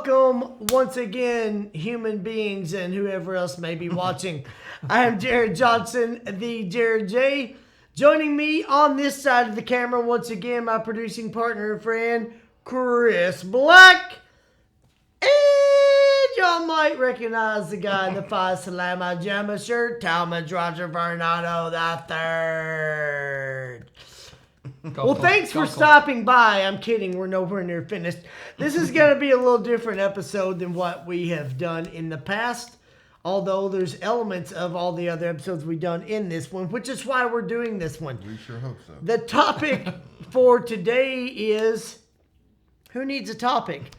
welcome once again, human beings and whoever else may be watching. I am Jared Johnson, the Jared J. Joining me on this side of the camera once again, my producing partner and friend, Chris Black. And y'all might recognize the guy in the Phi Salama Jamma shirt, Talmadge Roger Varnado III. Well, thanks for stopping by. I'm kidding. We're nowhere near finished. This is going to be a little different episode than what we have done in the past. Although there's elements of all the other episodes we've done in this one, which is why we're doing this one. We sure hope so. The topic for today is, who needs a topic?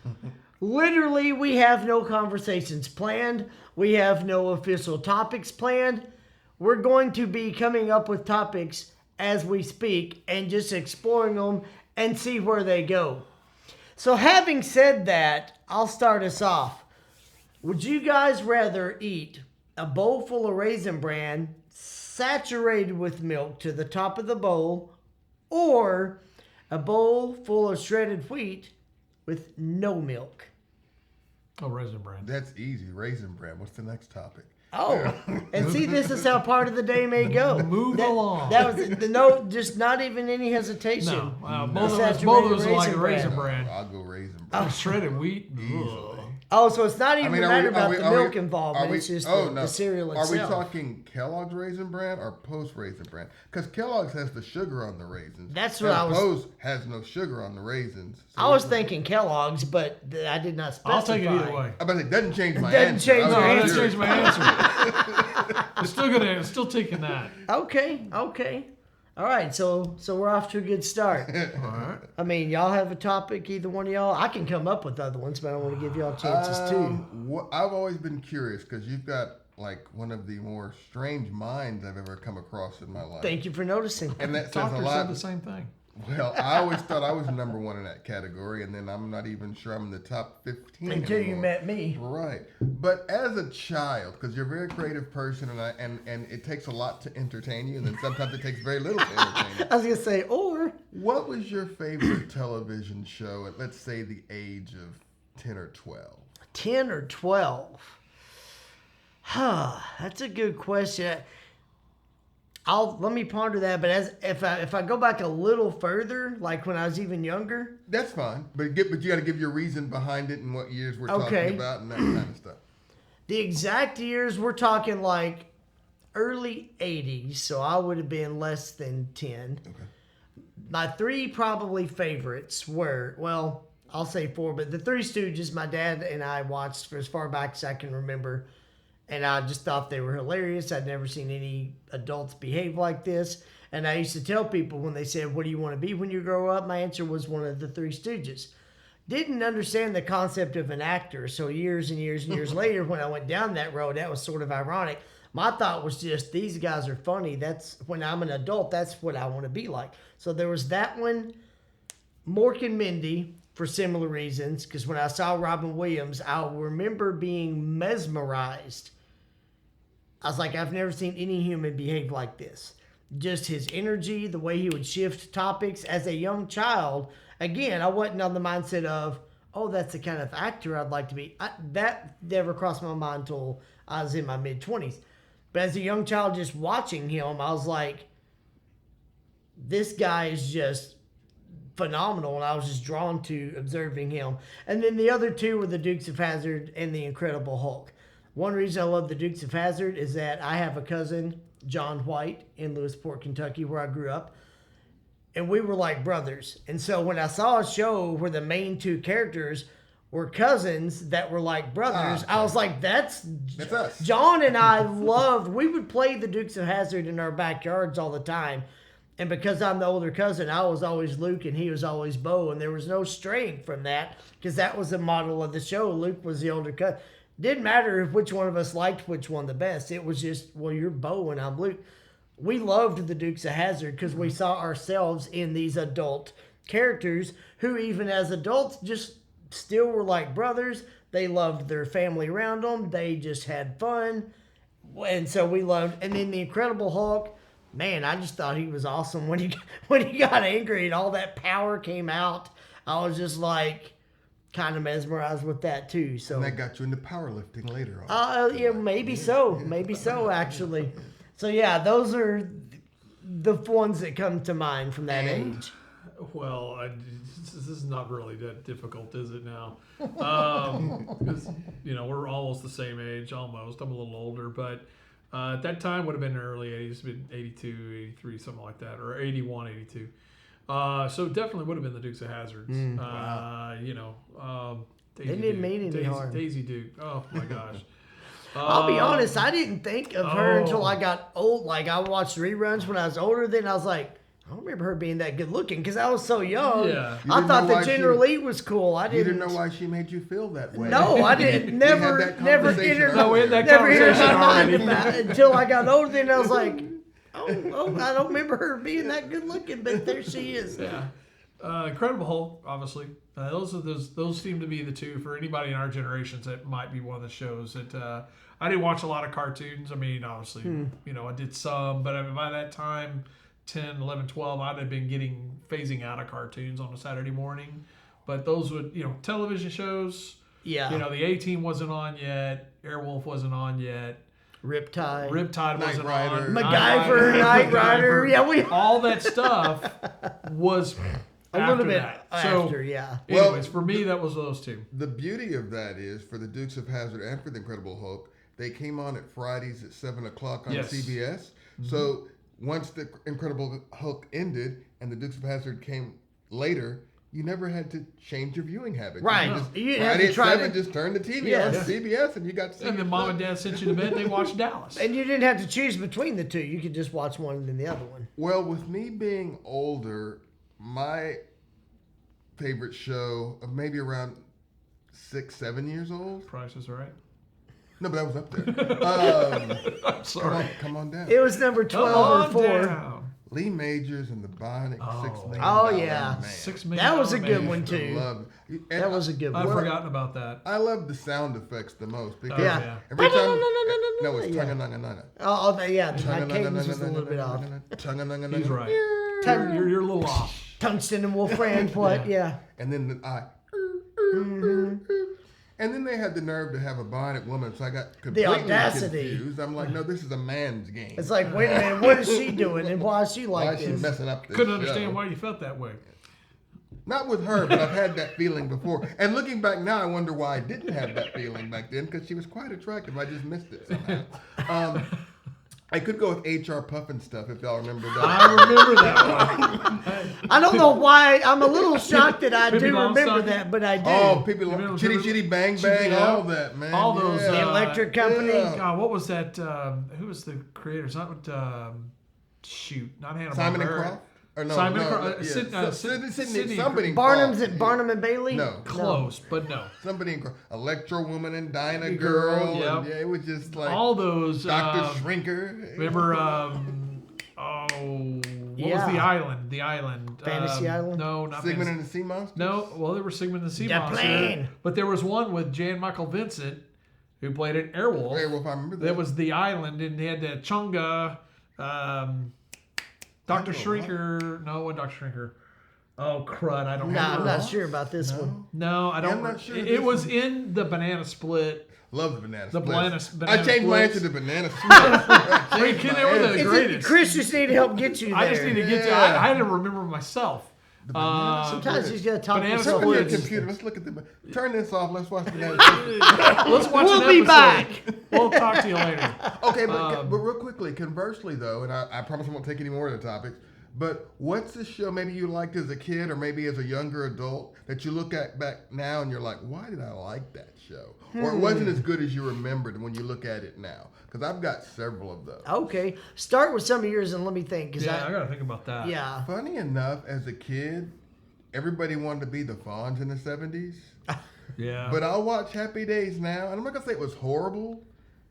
Literally, we have no conversations planned. We have no official topics planned. We're going to be coming up with topics as we speak and just exploring them and see where they go. So having said that, I'll start us off. Would you guys rather eat a bowl full of Raisin Bran saturated with milk to the top of the bowl, or a bowl full of shredded wheat with no milk? Oh, Raisin Bran. That's easy. Raisin Bran. What's the next topic? Oh, and see, this is how part of the day may go. Move along. That was the no, just not even any hesitation. No, both of us are like Raisin Bran. I'll go Raisin Bran. Shredded wheat. Easily. Oh, so it's not even a matter about the milk are involvement. we- It's just oh, the cereal itself. Are we talking Kellogg's Raisin Bran or Post Raisin Bran? Because Kellogg's has the sugar on the raisins. That's what and I was- Post has no sugar on the raisins. So I was thinking Kellogg's, but I did not specify. I'll take it either way. But it doesn't change my Doesn't answer. change I was your No, just that answer. changed my answer. It's still taking that. Okay. All right, so we're off to a good start. All right. I mean, y'all have a topic, either one of y'all. I can come up with other ones, but I want to give y'all chances too. I've always been curious because you've got like one of the more strange minds I've ever come across in my life. Thank you for noticing. And that says a Doctor lot. said the same thing. Well, I always thought I was number one in that category, and then I'm not even sure I'm in the top 15 Until you anymore. met me. Right. But as a child, because you're a very creative person, and it takes a lot to entertain you, and then sometimes it takes very little to entertain you. I was going to say, or. What was your favorite television show at, let's say, the age of 10 or 12? 10 or 12? That's a good question. Let me ponder that. But if I go back a little further, like when I was even younger. That's fine, but you got to give your reason behind it and what years we're Okay. talking about and that kind of stuff. The exact years, we're talking like early 80s, so I would have been less than 10. Okay. My three probably favorites were, well, I'll say four, but the Three Stooges my dad and I watched for as far back as I can remember. And I just thought they were hilarious. I'd never seen any adults behave like this. And I used to tell people when they said, what do you want to be when you grow up? My answer was one of the Three Stooges. Didn't understand the concept of an actor. So years and years and years later, when I went down that road, that was sort of ironic. My thought was just, these guys are funny. That's when I'm an adult, that's what I want to be like. So there was that one. Mork and Mindy, for similar reasons. Because when I saw Robin Williams, I'll remember being mesmerized. I was like, I've never seen any human behave like this. Just his energy, the way he would shift topics as a young child. Again, I wasn't on the mindset of, oh, that's the kind of actor I'd like to be. That never crossed my mind until I was in my mid-20s. But as a young child, just watching him, I was like, this guy is just phenomenal. And I was just drawn to observing him. And then the other two were the Dukes of Hazzard and the Incredible Hulk. One reason I love the Dukes of Hazzard is that I have a cousin, John White, in Lewisport, Kentucky, where I grew up. And we were like brothers. And so when I saw a show where the main two characters were cousins that were like brothers, I was like, that's us. John and I we would play the Dukes of Hazzard in our backyards all the time. And because I'm the older cousin, I was always Luke and he was always Bo. And there was no straying from that because that was the model of the show. Luke was the older cousin. Didn't matter if which one of us liked which one the best. It was just, well, you're Bo and I'm Luke. We loved the Dukes of Hazzard because we saw ourselves in these adult characters who even as adults just still were like brothers. They loved their family around them. They just had fun. And so we loved, and then the Incredible Hulk, man, I just thought he was awesome when he got angry and all that power came out. I was just like, kind of mesmerized with that too. So And that got you into powerlifting later on. yeah, maybe so actually. So yeah, those are the ones that come to mind from that And- age. Well, this is not really that difficult, is it now? Because, we're almost the same age, almost. I'm a little older, but at that time would have been early 80s, been 82, 83, something like that, or 81, 82. So definitely would have been the Dukes of Hazzards. Daisy They didn't Duke, mean any harm. Daisy Duke. Oh my gosh. I'll be honest, I didn't think of her until oh. I got old. Like I watched reruns when I was older. Then I was like, I don't remember her being that good looking because I was so young. Yeah. You I didn't thought know the why Gender she- Elite was cool. I You didn't. didn't know why she made you feel that way. No, I didn't. We had Never that entered. conversation No, we had that Never entered conversation my mind already. about it until I got older. Then I was like, oh, I don't remember her being that good looking, but there she is. Yeah. Incredible Hulk, obviously. Those seem to be the two for anybody in our generations. That might be one of the shows that I didn't watch a lot of cartoons. I mean, obviously, I did some, but by that time, 10, 11, 12, I'd have been phasing out of cartoons on a Saturday morning. But those would, television shows. Yeah. The A-Team wasn't on yet. Airwolf wasn't on yet. Riptide. Riptide Knight wasn't Rider. on. MacGyver, Knight Rider. Yeah, we all that stuff was a after little bit that. after. So, Yeah. Well- anyways, for me, that was those two. The beauty of that is for the Dukes of Hazzard and for the Incredible Hulk, they came on at Fridays at 7 o'clock on Yes. CBS. So once the Incredible Hulk ended and the Dukes of Hazzard came later, you never had to change your viewing habits. Right. You just, You didn't have Friday to at try 7, to- just turn the TV Yes. on CBS and you got to see And then your mom stuff. and dad sent you to bed. They watched Dallas. And you didn't have to choose between the two. You could just watch one and then the other one. Well, with me being older, my favorite show of maybe around 6, 7 years old. Price is right. No, but that was up there. I'm Come sorry. on, come on down. It was number 12 or 4. Down. Lee Majors and the Bionic Oh. $6 Million Oh, yeah. Man. $6 million. That was a good man. one, Used to too. love it. And That was a good I've one. forgotten about that. I love the sound effects the most because Yeah. every time No, no, it's yeah. Tunga-nanga-nanga. Yeah, my cadence was just a little bit off. Tunga-nanga-nanga. He's right. Tongue- You're a little off. Tungsten and Wolf Friend, what? Yeah. And then the I. And then they had the nerve to have a bionic woman, so I got completely audacity. confused. I'm like, no, this is a man's game. It's like, wait a minute, what is she doing and why is she Why like is she this? messing up this Couldn't show? understand why you felt that way. Not with her, but I've had that feeling before. And looking back now, I wonder why I didn't have that feeling back then, because she was quite attractive. I just missed it somehow. I could go with H.R. Puffin stuff if y'all remember that. I remember that one. I don't know why. I'm a little shocked that I Pippi do remember Longstocking? that, but I do. Oh, people, Remember- Chitty Chitty Bang Bang, Yeah. all that, man. All those, the yeah. Electric Company. Yeah. God, what was that? Who was the creators? Not not Hannah Simon and Barbera. Croft? Or no, Simon no, and Croft. yeah. Sydney- Sydney, somebody in Barnum's Croft. at Barnum and Bailey? No. Close, but no. Somebody in Croft. Electro Woman and Dinah Girl, Girl. yep. And yeah, it was just like All those. Dr. Shrinker. Remember? What was Yeah. the island? The island. Fantasy Island? No, not Sigmund Fantasy. and the Sea Monsters? No, well, there were Sigmund and the Sea The Monster. plane. But there was one with Jan Michael Vincent, who played an Airwolf. Airwolf, I remember that. That was the island, and they had the Chunga, Dr. Shrinker. No, what Dr. Shrinker? Oh crud! I don't Nah, I'm remember. not sure about this one. No, I don't. I'm not sure It, this was one- in the Banana Split. Love the banana The splits. banana I changed my splits. answer to banana splits. Wait, can they were the Is it, greatest. Chris just need help get you there. I just need to get to. Yeah. I had to remember myself. Sometimes you just gotta talk Banana yourself Turn on your Splits. computer. Let's look at the. Turn this off. Let's watch banana splits. Let's watch We'll an be episode. back. We'll talk to you later. Okay, but real quickly, conversely though, and I promise I won't take any more of the topics. But what's the show maybe you liked as a kid or maybe as a younger adult that you look at back now and you're like, why did I like that show? Or it wasn't as good as you remembered when you look at it now? Because I've got several of those. Okay. Start with some of yours and let me think. Cause Yeah, I gotta think about that. yeah. Funny enough, as a kid, everybody wanted to be the Fonz in the 70s. Yeah. But I'll watch Happy Days now, and I'm not going to say it was horrible,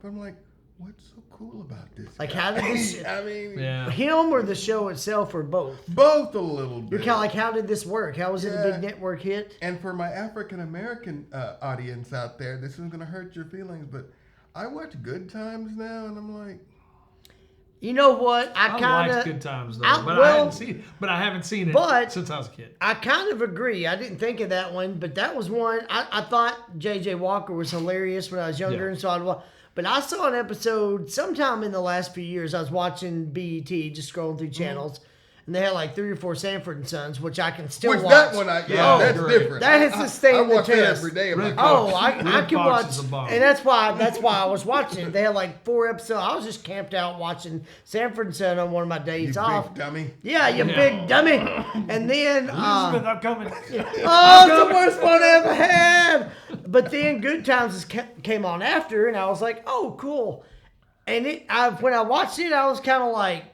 but I'm like, what's so cool about this Like, guy? how did this- I mean, yeah. Him or the show itself or both? both a little bit. You're kind of like, how did this work? How was it a Yeah. big network hit? And for my African American audience out there, this is going to hurt your feelings, but I watch Good Times now, and I'm like, You know what? I I kind liked of Good Times though, I- but well, I haven't seen it but- since I was a kid. I kind of agree. I didn't think of that one, but that was one. I thought J.J. Walker was hilarious when I was younger, Yeah. and so I'd watch. But I saw an episode sometime in the last few years. I was watching BET, just scrolling through channels, and they had like 3 or 4 Sanford and Sons, which I can still Which watch. that one, Oh, that's great. different. That has sustained I the watch that test. every day. Red Oh, Fox. I Red can Fox watch, is a bomb. and that's why I was watching it. They had like 4 episodes. I was just camped out watching Sanford and Son on one of my You days big off. dummy. Yeah, you Yeah. big dummy. And then, Elizabeth, I'm coming. oh, it's the worst one I ever had. But then Good Times came on after, and I was like, oh, cool. And when I watched it, I was kind of like,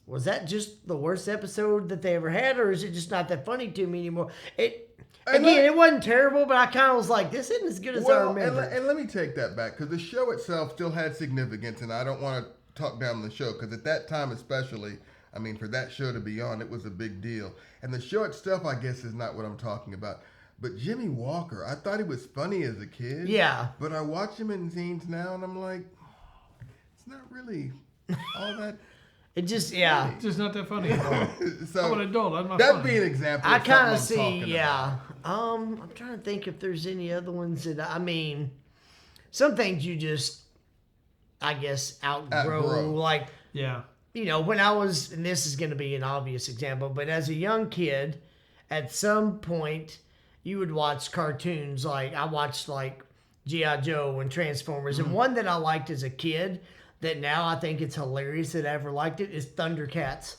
was that just the worst episode that they ever had, or is it just not that funny to me anymore? It wasn't terrible, but I kind of was like, this isn't as good as I Well, remember. and let me take that back because the show itself still had significance, and I don't want to talk down the show because at that time, especially, I mean, for that show to be on, it was a big deal. And the show itself, I guess, is not what I'm talking about. But Jimmy Walker, I thought he was funny as a kid. Yeah. But I watch him in scenes now, and I'm like, it's not really all that. It just, yeah. It's just not that funny anymore. So I'm an adult. I'm not that'd funny. be an example. I of kind of something I'm see, talking yeah. about. I'm trying to think if there's any other ones that, I mean, some things you just, I guess, outgrow. Outgrow. Like, Yeah. you know, when I was, and this is going to be an obvious example, but as a young kid, at some point, you would watch cartoons. Like, I watched, like, G.I. Joe and Transformers. And one that I liked as a kid that now I think it's hilarious that I ever liked it is Thundercats.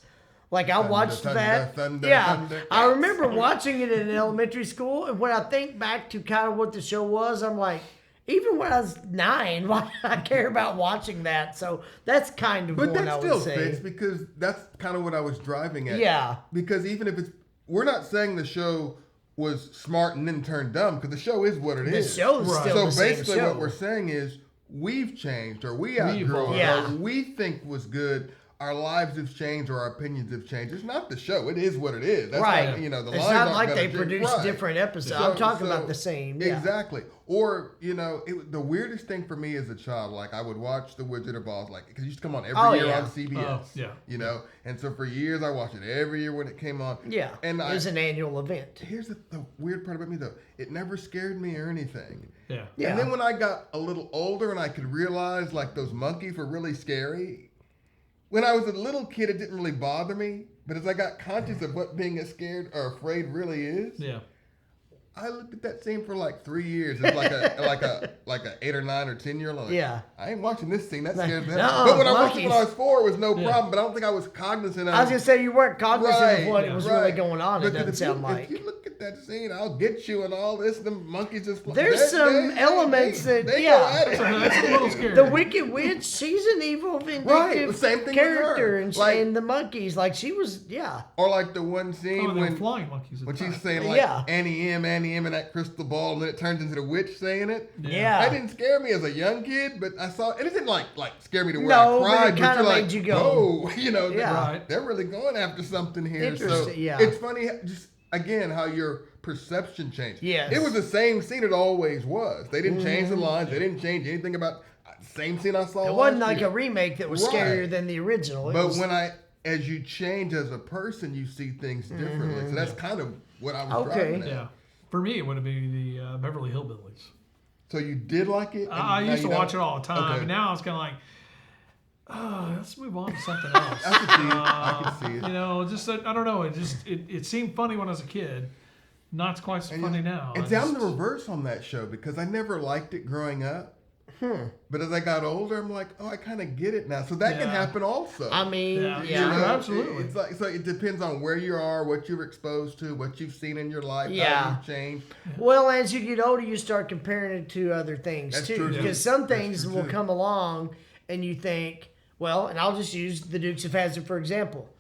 Like, I watched that. Thunder, I Thundercats. remember watching it in elementary school. And when I think back to kind of what the show was, I'm like, even when I was 9, why did I care about watching that? So that's kind of But one I that would still say. fits because that's kind of what I was driving at. Yeah. Because even if we're not saying the show was smart and then turned dumb because the show is what it The is. show's Right. still So the same basically, show. what we're saying is we've changed or we outgrew evolved. it Yeah. or we think was good. Our lives have changed or our opinions have changed. It's not the show. It is what it is. That's Right. Like, the It's lines not aren't like gonna they change. produce Right. different episodes. So- I'm talking so- about the same. Yeah. Exactly. Or, the weirdest thing for me as a child, like I would watch The Wizard of Oz, like, because it used to come on every Oh, year yeah. on CBS. Oh, yeah. And so for years I watched it every year when it came on. Yeah. And it was an annual event. here's the weird part about me, though. It never scared me or anything. Yeah. Yeah. And then when I got a little older and I could realize, like, those monkeys were really scary, when I was a little kid, it didn't really bother me. But as I got conscious of what being scared or afraid really is, Yeah. I looked at that scene for like 3 years. It's like a 8 or 9 or 10-year-old. Like, Yeah. I ain't watching this scene. That scares me. nuh-uh, But when I watched it when I monkeys. was 4, it was no Yeah. problem. But I don't think I was cognizant of. I was gonna say you weren't cognizant of what yeah. was really Right. going on. It Because doesn't sound if like. you look at that scene, I'll get you and all this. The monkeys just. There's some elements that- they yeah. go at it. That's a little scary. The Wicked Witch, she's an evil, vindictive the same thing with character, her. and, Like- and the monkeys, like she was, yeah, Or like the one scene Oh, they were when flying monkeys. At when the she's time. saying like Yeah. Annie M, and that crystal ball, and then it turns into the witch saying it. yeah. That didn't scare me as a young kid, but I saw it didn't like scare me to where No, but I cried. it kinda you're made like, you go, whoa, Yeah. Right. they're really going after something here. So Interesting, yeah. it's funny, just again how your perception changed. Yes. it was the same scene it always was. They didn't change the lines. They didn't change anything about same scene I saw. It wasn't last like year. a remake that was Right. scarier than the original. It But was, as you change as a person, you see things differently. So that's kind of what I was Mm-hmm. Okay. driving at. Yeah. For me, it would have been the Beverly Hillbillies. So you did like it? I and now used to you watch don't? it all the time, Okay. and now it's kind of like, oh, let's move on to something else. I can see it. I can see it. You know, just I don't know. It seemed funny when I was a kid. Not quite so funny now. It's I I'm the just- reverse on that show because I never liked it growing up. But as I got older, I'm like, oh, I kind of get it now. So that can Yeah. happen also. I mean, Yeah, yeah, sure. know, absolutely. It's like so. It depends on where you are, what you're exposed to, what you've seen in your life, Yeah. how you've changed. Well, as you get older, you start comparing it to other things That's too. true, too. Because some That's things true, will too. come along, and you think, well, and I'll just use the Dukes of Hazzard for example.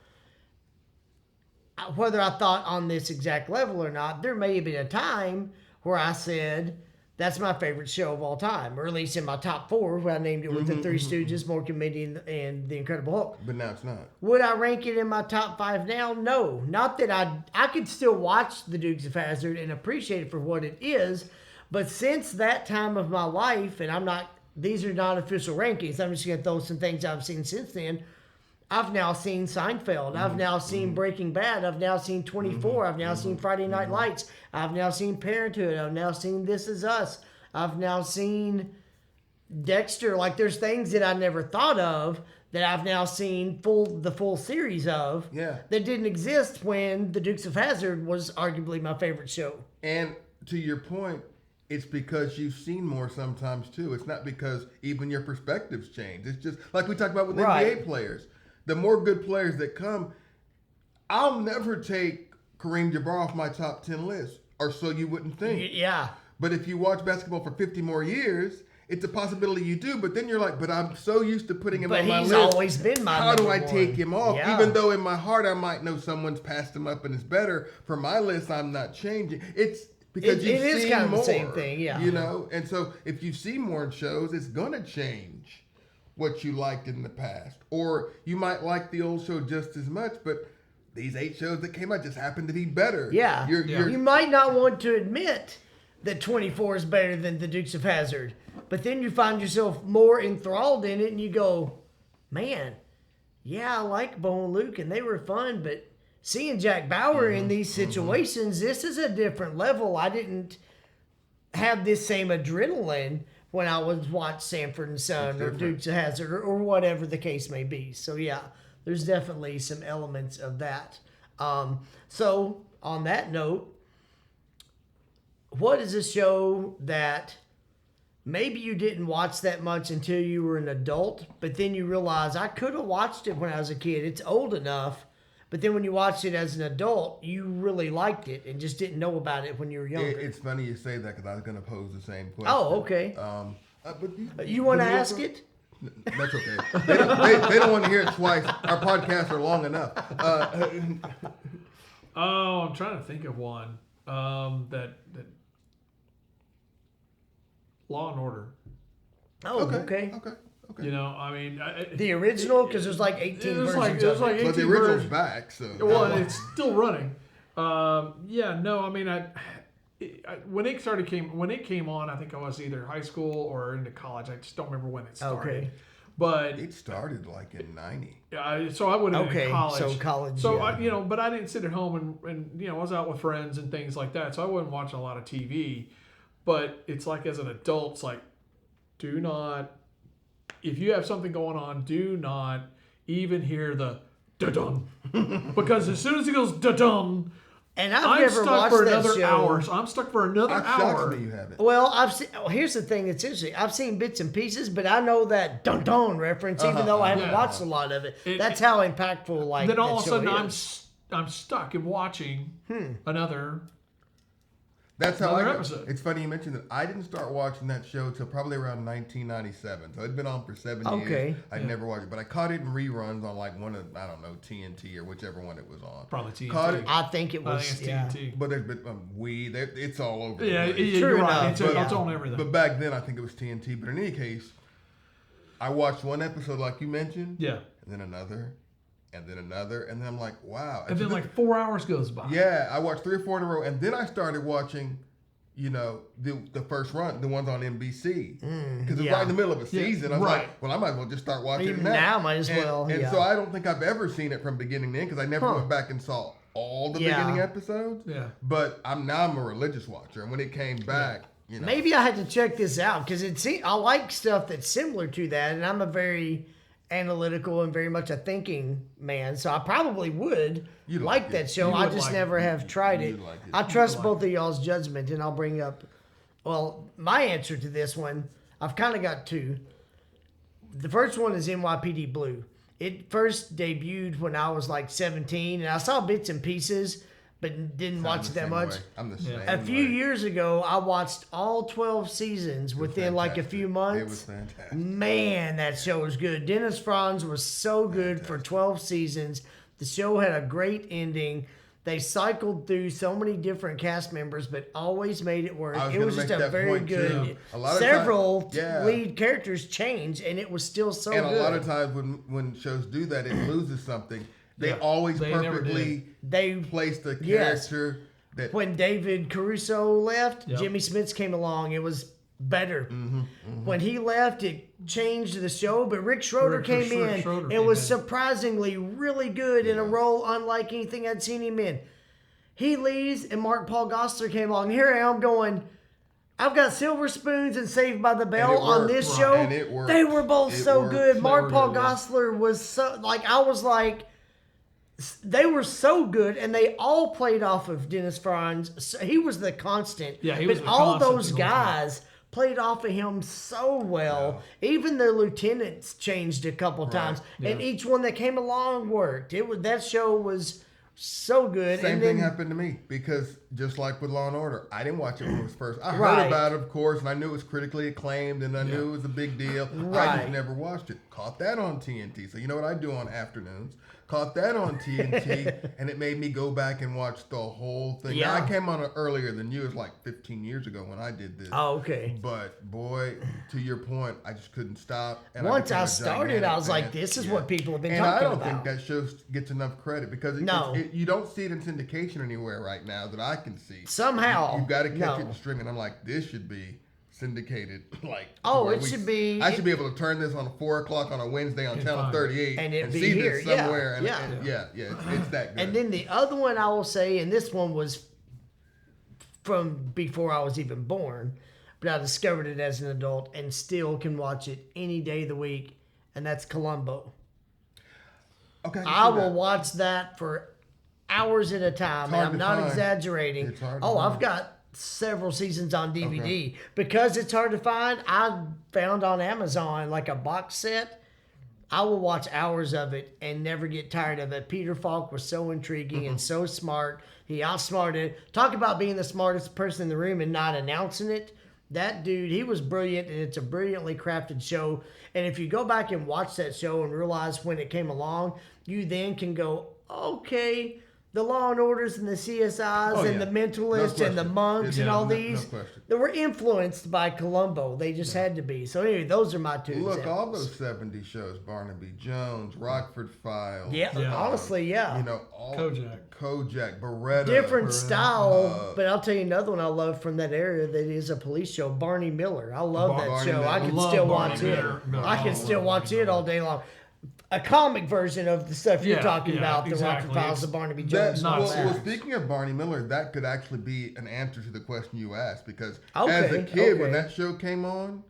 Whether I thought on this exact level or not, there may have been a time where I said that's my favorite show of all time, or at least in my top 4, where I named it with the Three Stooges, Mork and Mindy, and The Incredible Hulk. But now it's not. Would I rank it in my top 5 now? No. Not that I could still watch the Dukes of Hazzard and appreciate it for what it is, but since that time of my life, and these are not official rankings, I'm just going to throw some things I've seen since then, I've now seen Seinfeld. I've now seen Breaking Bad. I've now seen 24. I've now seen Friday Night Lights. I've now seen Parenthood. I've now seen This Is Us. I've now seen Dexter. Like, there's things that I never thought of that I've now seen the full series of. Yeah. That didn't exist when The Dukes of Hazzard was arguably my favorite show. And to your point, it's because you've seen more sometimes too. It's not because even your perspectives change. It's just like we talked about with Right. NBA players. The more good players that come, I'll never take Kareem Jabbar off my top 10 list, or so you wouldn't think. Yeah. But if you watch basketball for 50 more years, it's a possibility you do. But then you're like, but I'm so used to putting him But on my he's list. always been my How do number I take one. him off? Yeah. Even though in my heart I might know someone's passed him up and is better. For my list, I'm not changing. It's because It you've is seen kind of the more, same thing, yeah. You know, and so if you see more in shows, it's gonna change what you liked in the past, or you might like the old show just as much, but these 8 shows that came out just happen to be better. Yeah. You're You might not want to admit that 24 is better than the Dukes of Hazzard, but then you find yourself more enthralled in it and you go, man, yeah, I like Bo and Luke and they were fun, but seeing Jack Bauer in these situations, this is a different level. I didn't have this same adrenaline when I was watch Sanford and Son or different. Dukes of Hazzard or whatever the case may be. So yeah, there's definitely some elements of that. So on that note, what is a show that maybe you didn't watch that much until you were an adult, but then you realize I could have watched it when I was a kid. It's old enough, but then when you watched it as an adult, you really liked it and just didn't know about it when you were younger. It's funny you say that because I was going to pose the same question. Oh, okay. But You want to but real ask quick- it? That's okay. They don't want to hear it twice. Our podcasts are long enough. Oh, I'm trying to think of one. That Law and Order. Oh, okay. Okay. You know, I mean, The original, because there's like 18 it was versions like of it. 18 But the original's versions. back, so. Well, it's still running. Yeah, no, I mean, when it came on, I think I was either high school or into college. I just don't remember when it started. Okay. But It started like in 90. so I would have been Okay, in college. so college, So yeah. but I didn't sit at home and I was out with friends and things like that. So I wasn't watching a lot of TV. But it's like as an adult, it's like, do not, if you have something going on, do not even hear the da-dum. Because as soon as it goes da-dum, And I've I'm never stuck watched for that another show. hour. So I'm stuck for another That shocks hour. me you haven't. Well, I've seen. Oh, here's the thing that's interesting. I've seen bits and pieces, but I know that dun dun reference, even though I haven't Yeah. watched a lot of it. It- That's how impactful. Like Then all that of a show sudden is. I'm stuck in watching another. That's how Another I got. episode. It's funny you mentioned that. I didn't start watching that show till probably around 1997. So it'd been on for 7 Okay. years. I'd never watched it, but I caught it in reruns on like one of, I don't know, TNT or whichever one it was on. Probably TNT. Caught it, I think it I was. think it's Yeah. TNT. but there's been it's all over. Yeah, the place. you're True right. enough, It's, yeah. it's on everything. But back then, I think it was TNT. But in any case, I watched one episode like you mentioned, yeah. and then another, and then another, and then I'm like, wow. And then like 4 hours goes by. Yeah, I watched 3 or 4 in a row, and then I started watching, you know, the first run, the ones on NBC, because it's yeah. right in the middle of a season. I was right. like, well, I might as well just start watching Even it now, might as And- well, And yeah. so I don't think I've ever seen it from beginning to end because I never Huh. went back and saw all the Yeah. beginning episodes. Yeah. But I'm a religious watcher, and when it came back, you know, Maybe I had to check this out because I like stuff that's similar to that, and I'm a very analytical and very much a thinking man, so I probably would You'd like like that it. show. You I would just like never have tried it. You'd like it. I trust like both of y'all's judgment, and I'll bring up. Well, my answer to this one, I've kind of got two. The first one is NYPD Blue. It first debuted when I was like 17, and I saw bits and pieces, but didn't I'm watch the it that same much. way. I'm the same. A few way. years ago, I watched all 12 seasons within like a Fantastic. few It was months. fantastic. Man, that show was good. Dennis Franz was so good for 12 seasons. The show had a great ending. They cycled through so many different cast members, but always made it work. I was It gonna was just make a that very point, good. too. A lot of Several time- yeah. lead characters changed, and it was still so And good. a lot of times when shows do that, it loses something. They Yeah, always they never perfectly they place the Yes. character that when David Caruso left, Yep. Jimmy Smits came along. It was better. When he left, it changed the show, but Rick Schroeder came in Schroeder and came was in. surprisingly really good in a role unlike anything I'd seen him in. He leaves, and Mark Paul Gosselaar came along. Here I am going, I've got Silver Spoons and Saved by the Bell on worked, this right. show. And it worked. They were both It so worked. good. They Mark were Paul good, yeah. Gosselaar was so, like, I was like, they were so good, and they all played off of Dennis Franz. So he was the constant. Yeah, he but was the all constant those the whole time. guys played off of him so well. Even their lieutenants changed a couple times, and Yeah. each one that came along worked. It was that show was so good. Same and thing then, happened to me because just like with Law and Order, I didn't watch it when it was first. I heard Right. about it, of course, and I knew it was critically acclaimed, and I knew it was a big deal. I Right. just never watched it. Caught that on TNT. So you know what I do on afternoons? Caught that on TNT, and it made me go back and watch the whole thing. Now, Yeah. I came on it earlier than you. It was like 15 years ago when I did this. Oh, okay. But boy, to your point, I just couldn't stop. And Once became I a started, gigantic I was like, fan. this is what people have been And talking I don't about. think that show gets enough credit because No. you don't see it in syndication anywhere right now that I can see. Somehow. You've got to catch no. it in streaming. I'm like, this should be syndicated. Like, Oh, where it should be- I should be able to turn this on 4:00 on a Wednesday on And channel find it. 38 And it be see here. this Yeah, somewhere. And, yeah. it's that good. And then the other one I will say, and this one was from before I was even born, but I discovered it as an adult and still can watch it any day of the week, and that's Columbo. okay, can I see will that. watch that for hours at a time, and hard I'm to not find. exaggerating. It's hard to Oh, I've find. got several seasons on DVD. Because it's hard to find, I found on Amazon like a box set. I will watch hours of it and never get tired of it. Peter Falk was so intriguing and so smart. He outsmarted. Talk about being the smartest person in the room and not announcing it. That dude, he was brilliant, and it's a brilliantly crafted show. And if you go back and watch that show and realize when it came along, you then can go, okay, the Law and Orders and the CSIs Oh, and yeah. the Mentalists and the question. Monks and Yeah, all no these, question. they were influenced by Columbo. They just had to be. So anyway, those are my two Look, all examples. those 70s shows, Barnaby Jones, Rockford Files. Yeah, Yeah. honestly, yeah. You know, all Kojak. Beretta. Different style, uh, but I'll tell you another one I love from that area that is a police show, Barney Miller. I love that Barney show. Miller. I can Love still Barney watch Miller. it. No, I can I still love watch Barney it all day long. A comic version of the stuff you're Yeah, talking yeah, about, the exactly. Rockford Files, It's- the Barnaby That, Jones. and not all well, that. well, speaking of Barney Miller, that could actually be an answer to the question you asked because Okay, as a kid, when okay. that show came on,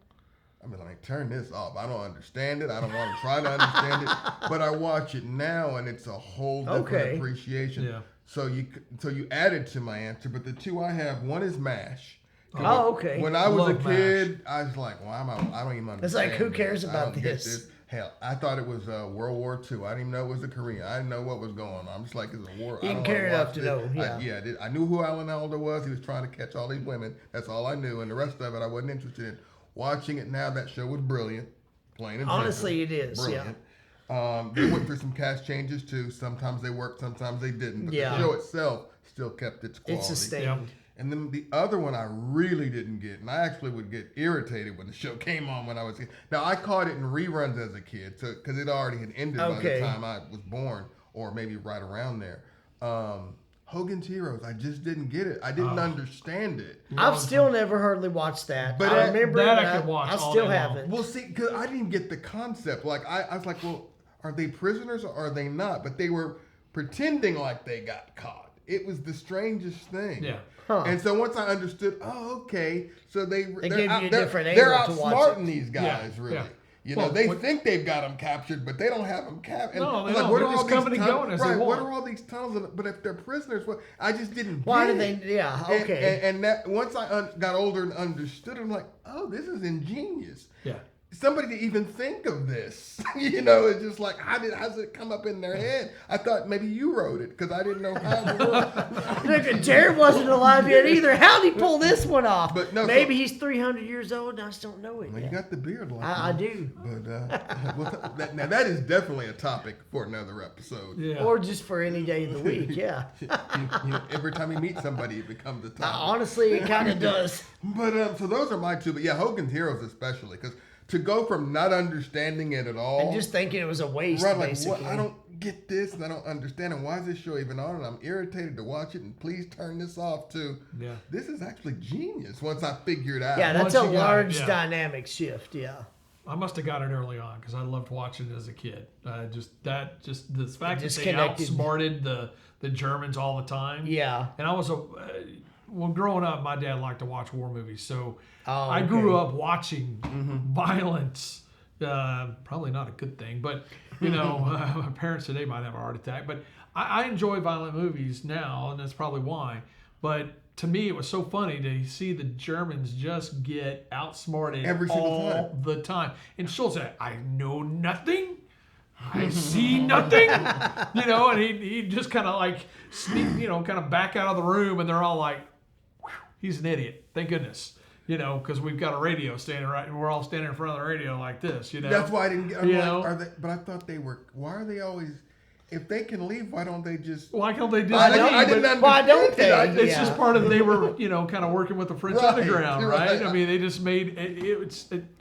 I mean, like, turn this off. I don't understand it. I don't want to try to understand it, but I watch it now, and it's a whole different Okay. appreciation. Yeah. So you added to my answer, but the two I have, one is MASH. Oh, okay. When I was a Love kid, I was like, well, I don't even understand. It's like, who cares this. I about don't get this? Hell, I thought it was World War II. I didn't even know it was the Korean. I didn't know what was going on. I'm just like, it's a war. You I didn't don't care wanna enough watch to this. know, yeah. I did. I knew who Alan Alda was. He was trying to catch all these women. That's all I knew. And the rest of it, I wasn't interested in. Watching it now, that show was brilliant. Plain and Honestly, simple. it is, yeah. Brilliant. They went through some cast changes too. Sometimes they worked, sometimes they didn't. But Yeah. the show itself still kept its quality. It's sustained. Yeah. And then the other one I really didn't get, and I actually would get irritated when the show came on when I was a kid. Now I caught it in reruns as a kid, so because it already had ended by Okay. the time I was born, or maybe right around there. Hogan's Heroes, I just didn't get it. I didn't understand it. I've still never hardly watched that. But I that- remember that it, I but could watch I all still day long. haven't. Well, see, because I didn't get the concept. Like I was like, well, are they prisoners or are they not? But they were pretending like they got caught. It was the strangest thing. Yeah. Huh. And so once I understood, oh, okay, so they're gave you a different they're angle to watch outsmarting it. these guys, Yeah, really. yeah. You know, Well, they what- think they've got them captured, but they don't have them captured. No, they don't. They're just coming and going as they Right, what want. are all these tunnels? But if they're prisoners, well, I just didn't Why get do they? it. Yeah, And- okay. And that once I got older and understood, I'm like, oh, this is ingenious. Yeah. Somebody to even think of this, you know, it's just like, how's it come up in their head? I thought maybe you wrote it because I didn't know how it worked. Look, Jared wasn't alive yet either. How'd he pull this one off? But no, Maybe so- he's 300 years old and I just don't know it Well, you yet. got the beard like I me. do. But now that is definitely a topic for another episode. Yeah. Or just for any day of the week, yeah. Every time you meet somebody, it becomes a topic. Honestly, it kind of does. But so those are my two. But yeah, Hogan's Heroes especially because to go from not understanding it at all, And just thinking it was a waste, right? Like, basically. what? I don't get this, and I don't understand it. Why is this show even on? And I'm irritated to watch it. And please turn this off. To Yeah. this is actually genius. Once I figured out, Yeah, that's Once a you got it, large yeah. dynamic shift. Yeah. I must have got it early on because I loved watching it as a kid. Just the fact that they Disconnected. outsmarted the Germans all the time. Yeah. And I was when growing up, my dad liked to watch war movies, so Oh, I grew okay. up watching violence. Probably not a good thing, but you know, my parents today might have a heart attack. But I enjoy violent movies now, and that's probably why. But to me, it was so funny to see the Germans just get outsmarted Every single all the time. And Schultz said, "I know nothing. I see nothing," you know, and he just kind of like sneak, you know, kind of back out of the room, and they're all like, "Whew, he's an idiot. Thank goodness." You know, because we've got a radio standing right, and we're all standing in front of the radio like this. You know, that's why I didn't get. I'm You like, know? are they? But I thought they were. Why are they always? If they can leave, why don't they just? why can't they do I that? don't- I didn't But understand Why don't it. they? I it's just- just part of they were, you know, kind of working with the French Right, underground, right? right. I mean, they just made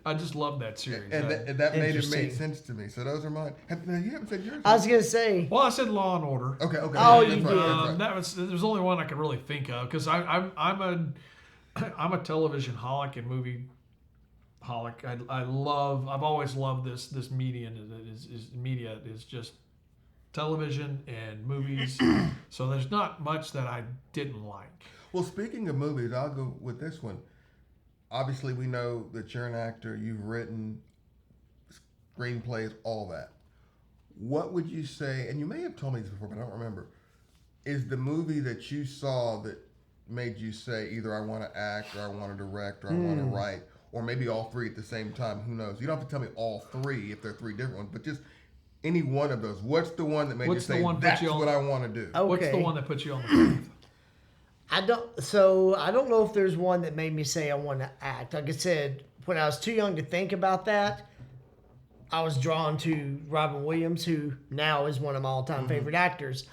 I just love that series. And that made it Interesting. made sense to me. So those are mine. Now, you haven't said yours. I was gonna say. well, I said Law and Order. Okay. Oh, that's you right, did. that's right. That was there's only one I can really think of because I'm a television holic and movie holic. I've always loved this medium. Media is just television and movies. So there's not much that I didn't like. Well, speaking of movies, I'll go with this one. Obviously, we know that you're an actor. You've written screenplays, all that. What would you say, and you may have told me this before, but I don't remember, is the movie that you saw that made you say either I want to act or I want to direct or I want to write, or maybe all three at the same time? Who knows? You don't have to tell me all three if they're three different ones, but just any one of those. What's the one that made What's the you say, one put that's you on- what I want to do? Okay. What's the one that put you on the path? I don't know if there's one that made me say I want to act. Like I said, when I was too young to think about that, I was drawn to Robin Williams, who now is one of my all-time favorite actors.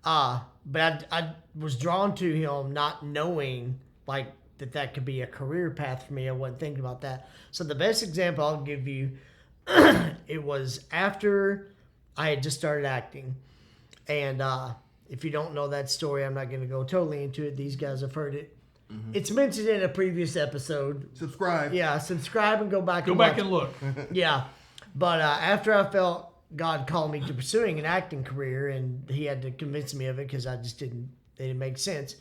But I was drawn to him not knowing like that could be a career path for me. I wasn't thinking about that. So the best example I'll give you, it was after I had just started acting. And if you don't know that story, I'm not going to go totally into it. These guys have heard it. It's mentioned in a previous episode. Subscribe. Yeah, subscribe and go back Go and back watch and look. yeah, but after I felt God called me to pursuing an acting career, and He had to convince me of it because it didn't make sense.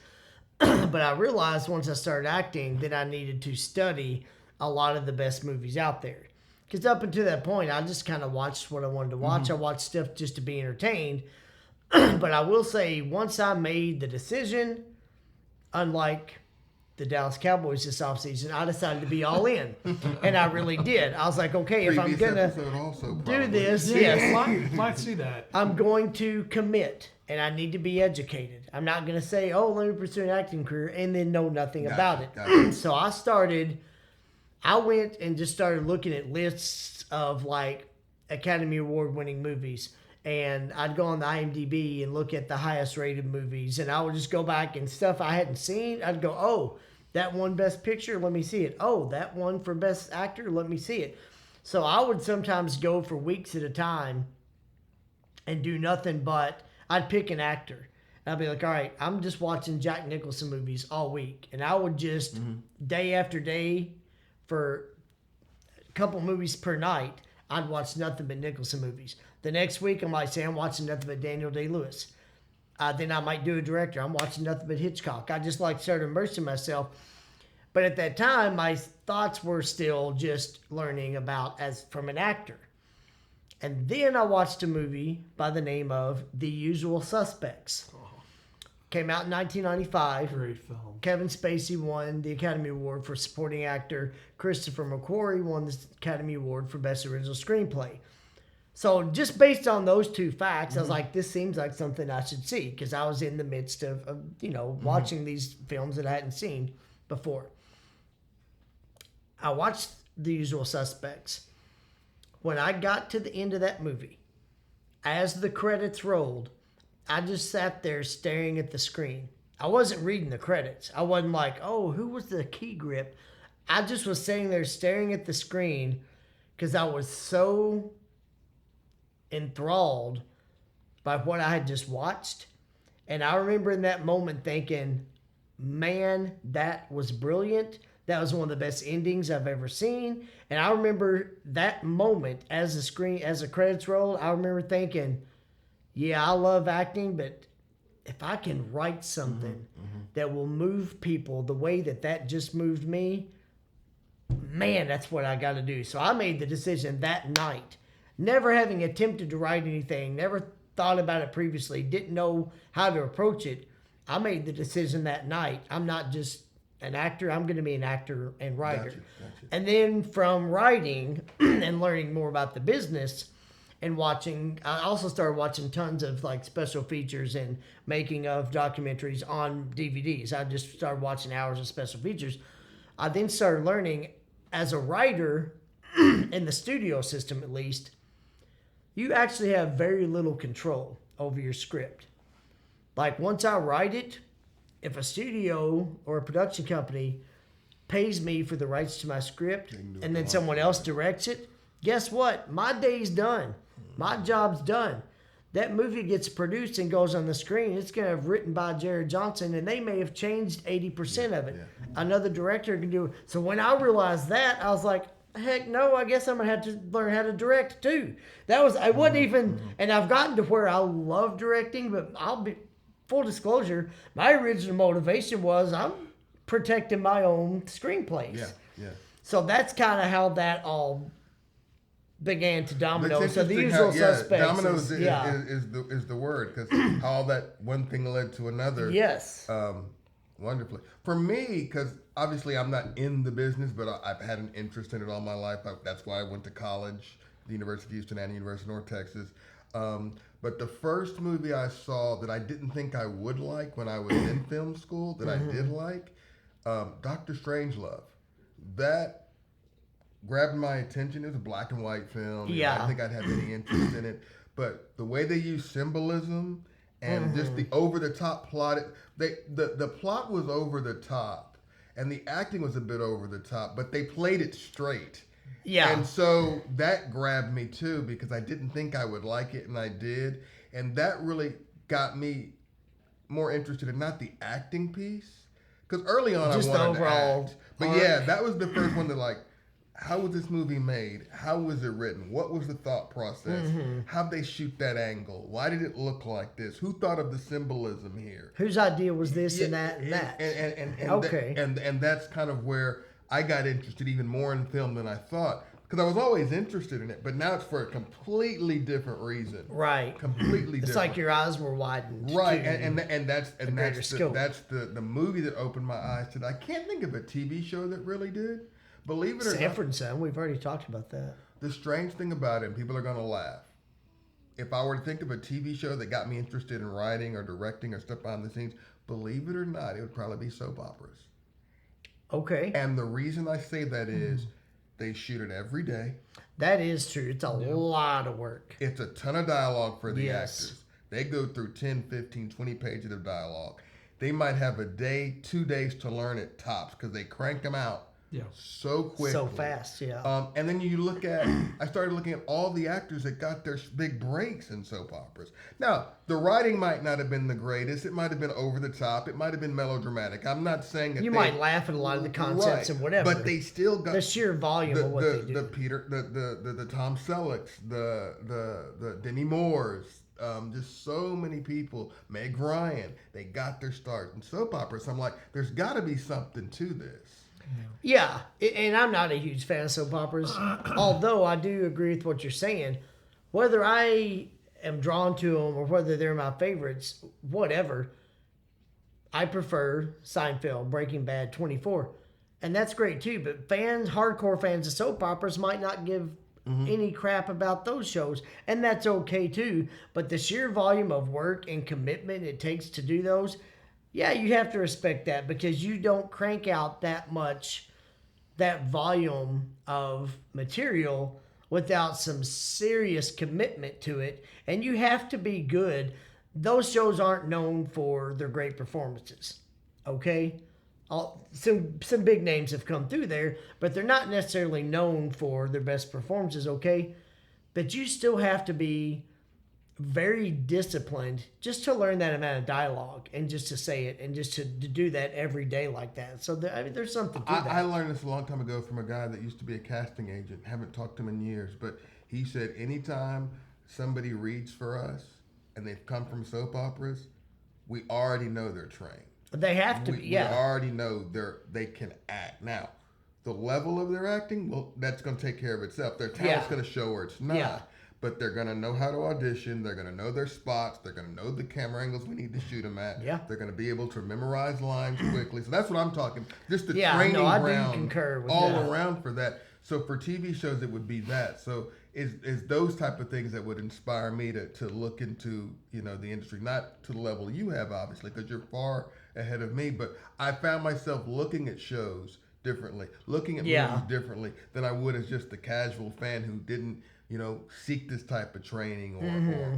But I realized once I started acting that I needed to study a lot of the best movies out there. Because up until that point, I just kind of watched what I wanted to watch. I watched stuff just to be entertained. But I will say, once I made the decision, unlike the Dallas Cowboys this offseason, I decided to be all in. And I really did. I was like, okay, if I'm Previous going to episode also do probably. this, Yeah, yes, might see that. I'm going to commit. And I need to be educated. I'm not going to say, oh, let me pursue an acting career and then know nothing about it. Gotcha. So I went and just started looking at lists of like Academy Award winning movies. And I'd go on the IMDb and look at the highest rated movies. And I would just go back and stuff I hadn't seen. I'd go, oh, that one best picture, let me see it. Oh, that one for best actor, let me see it. So I would sometimes go for weeks at a time and do nothing but I'd pick an actor. And I'd be like, all right, I'm just watching Jack Nicholson movies all week. And I would just, day after day, for a couple movies per night, I'd watch nothing but Nicholson movies. The next week, I might say I'm watching nothing but Daniel Day-Lewis. Then I might do a director. I'm watching nothing but Hitchcock. I just like started immersing myself. But at that time, my thoughts were still just learning about as from an actor. And then I watched a movie by the name of The Usual Suspects. Came out in 1995. Great film. Kevin Spacey won the Academy Award for Supporting Actor. Christopher McQuarrie won the Academy Award for Best Original Screenplay. So just based on those two facts, I was like, this seems like something I should see because I was in the midst of watching these films that I hadn't seen before. I watched The Usual Suspects. When I got to the end of that movie, as the credits rolled, I just sat there staring at the screen. I wasn't reading the credits. I wasn't like, oh, who was the key grip? I just was sitting there staring at the screen because I was so enthralled by what I had just watched. And I remember in that moment thinking, man, that was brilliant. That was one of the best endings I've ever seen. And I remember that moment as the credits rolled, I remember thinking, yeah, I love acting, but if I can write something that will move people the way that just moved me, man, that's what I got to do. So I made the decision that night, never having attempted to write anything, never thought about it previously, didn't know how to approach it. I made the decision that night. I'm not just an actor. I'm going to be an actor and writer. Gotcha. And then from writing and learning more about the business and watching, I also started watching tons of like special features and making of documentaries on DVDs. I just started watching hours of special features. I then started learning as a writer in the studio system, at least, you actually have very little control over your script. Like once I write it, if a studio or a production company pays me for the rights to my script and then someone else directs it, guess what? My day's done. My job's done. That movie gets produced and goes on the screen. It's going to have written by Jared Johnson, and they may have changed 80% of it. Yeah. Another director can do it. So when I realized that, I was like, heck no, I guess I'm going to have to learn how to direct too. I wasn't even, and I've gotten to where I love directing, but I'll be, full disclosure, my original motivation was I'm protecting my own screenplays. Yeah. So that's kind of how that all began to domino. It's So the interesting usual suspects. dominoes is is the word, because how that one thing led to another. yes. Wonderfully. For me, because obviously I'm not in the business, but I've had an interest in it all my life. That's why I went to college, the University of Houston and the University of North Texas. But the first movie I saw that I didn't think I would like when I was in film school, that I did like, Dr. Strangelove. That grabbed my attention. It was a black and white film. Yeah. I didn't think I'd have any interest in it. But the way they use symbolism and just the over-the-top plot, the plot was over the top, and the acting was a bit over the top, but they played it straight. Yeah. And so that grabbed me too, because I didn't think I would like it, and I did. And that really got me more interested in not the acting piece, because early on Just I the wanted overall to act. But arc. yeah, that was the first one that like, how was this movie made? How was it written? What was the thought process? How'd they shoot that angle? Why did it look like this? Who thought of the symbolism here? Whose idea was this and that and that? And Okay. and that's kind of where I got interested even more in film than I thought, because I was always interested in it, but now it's for a completely different reason. Right. Completely It's different. like your eyes were widened. Right, to and that's greater scope. that's the movie that opened my eyes to that. I can't think of a TV show that really did. Believe it or not, Sanford and Son. We've already talked about that. the strange thing about it, and people are going to laugh, if I were to think of a TV show that got me interested in writing or directing or stuff behind the scenes, believe it or not, it would probably be soap operas. Okay. And the reason I say that is they shoot it every day. That is true. It's a lot of work. It's a ton of dialogue for the Yes. actors. They go through 10, 15, 20 pages of dialogue. They might have a day, 2 days to learn it tops, because they crank them out Yeah. so quickly. So fast, yeah. And then you look at, I started looking at all the actors that got their big breaks in soap operas. Now, the writing might not have been the greatest. It might have been over the top. It might have been melodramatic. I'm not saying that You they, might laugh at a lot of the concepts right, and whatever. but they still got the sheer volume of what they do. the Tom Sellecks, the Demi Moores, just so many people, Meg Ryan, they got their start in soap operas. I'm like, there's got to be something to this. Yeah, and I'm not a huge fan of soap operas, although I do agree with what you're saying. Whether I am drawn to them or whether they're my favorites, whatever, I prefer Seinfeld, Breaking Bad, 24. And that's great too, but hardcore fans of soap operas might not give any crap about those shows, and that's okay too. But the sheer volume of work and commitment it takes to do those, yeah, you have to respect that, because you don't crank out that volume of material without some serious commitment to it. And you have to be good. Those shows aren't known for their great performances. Okay? some big names have come through there, but they're not necessarily known for their best performances. Okay, but you still have to be very disciplined just to learn that amount of dialogue and just to say it and just to do that every day like that. So there's something to that. I learned this a long time ago from a guy that used to be a casting agent. Haven't talked to him in years, but he said anytime somebody reads for us and they've come from soap operas, we already know they're trained. They have to be, yeah. We already know they can act. Now, the level of their acting, well, that's going to take care of itself. Their talent's going to show where it's not. Yeah. But they're going to know how to audition. They're going to know their spots. They're going to know the camera angles we need to shoot them at. Yeah. They're going to be able to memorize lines quickly. So that's what I'm talking. Just the I do ground concur with all that. around for that. So for TV shows, it would be that. So is those type of things that would inspire me to look into, the industry, not to the level you have, obviously, because you're far ahead of me. But I found myself looking at shows differently, looking at movies differently than I would as just a casual fan who didn't, seek this type of training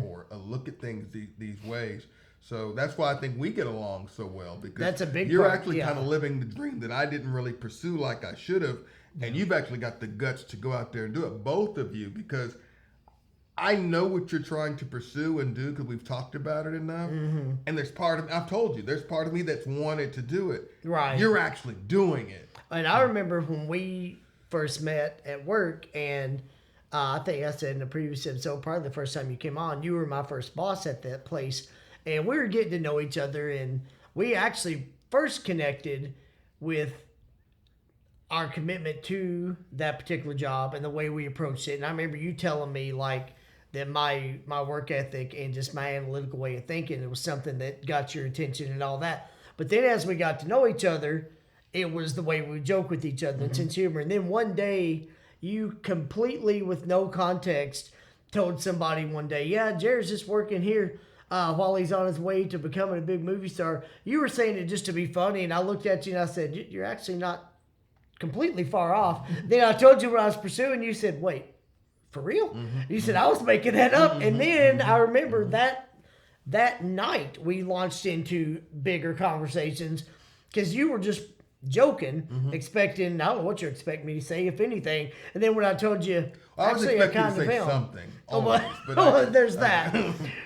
or look at things these ways. So that's why I think we get along so well, because that's a big you're part, actually kind of living the dream that I didn't really pursue like I should have. And you've actually got the guts to go out there and do it, both of you, because I know what you're trying to pursue and do because we've talked about it enough. Mm-hmm. And I've told you, there's part of me that's wanted to do it. Right. You're actually doing it. And I remember when we first met at work, and I think I said in the previous episode, probably the first time you came on, you were my first boss at that place. And we were getting to know each other, and we actually first connected with our commitment to that particular job and the way we approached it. And I remember you telling me that my work ethic and just my analytical way of thinking, it was something that got your attention and all that. But then as we got to know each other, it was the way we would joke with each other and sense humor. And then one day you completely with no context told somebody one day, yeah, Jared's just working here while he's on his way to becoming a big movie star. You were saying it just to be funny. And I looked at you and I said, you're actually not completely far off. Then I told you what I was pursuing. You said, wait, for real? Mm-hmm. You said, I was making that up. Mm-hmm. And then I remember that night we launched into bigger conversations because you were just joking, expecting, I don't know what you expect me to say, if anything. And then when I told you, I was actually, expecting you to say something. Always, there's that.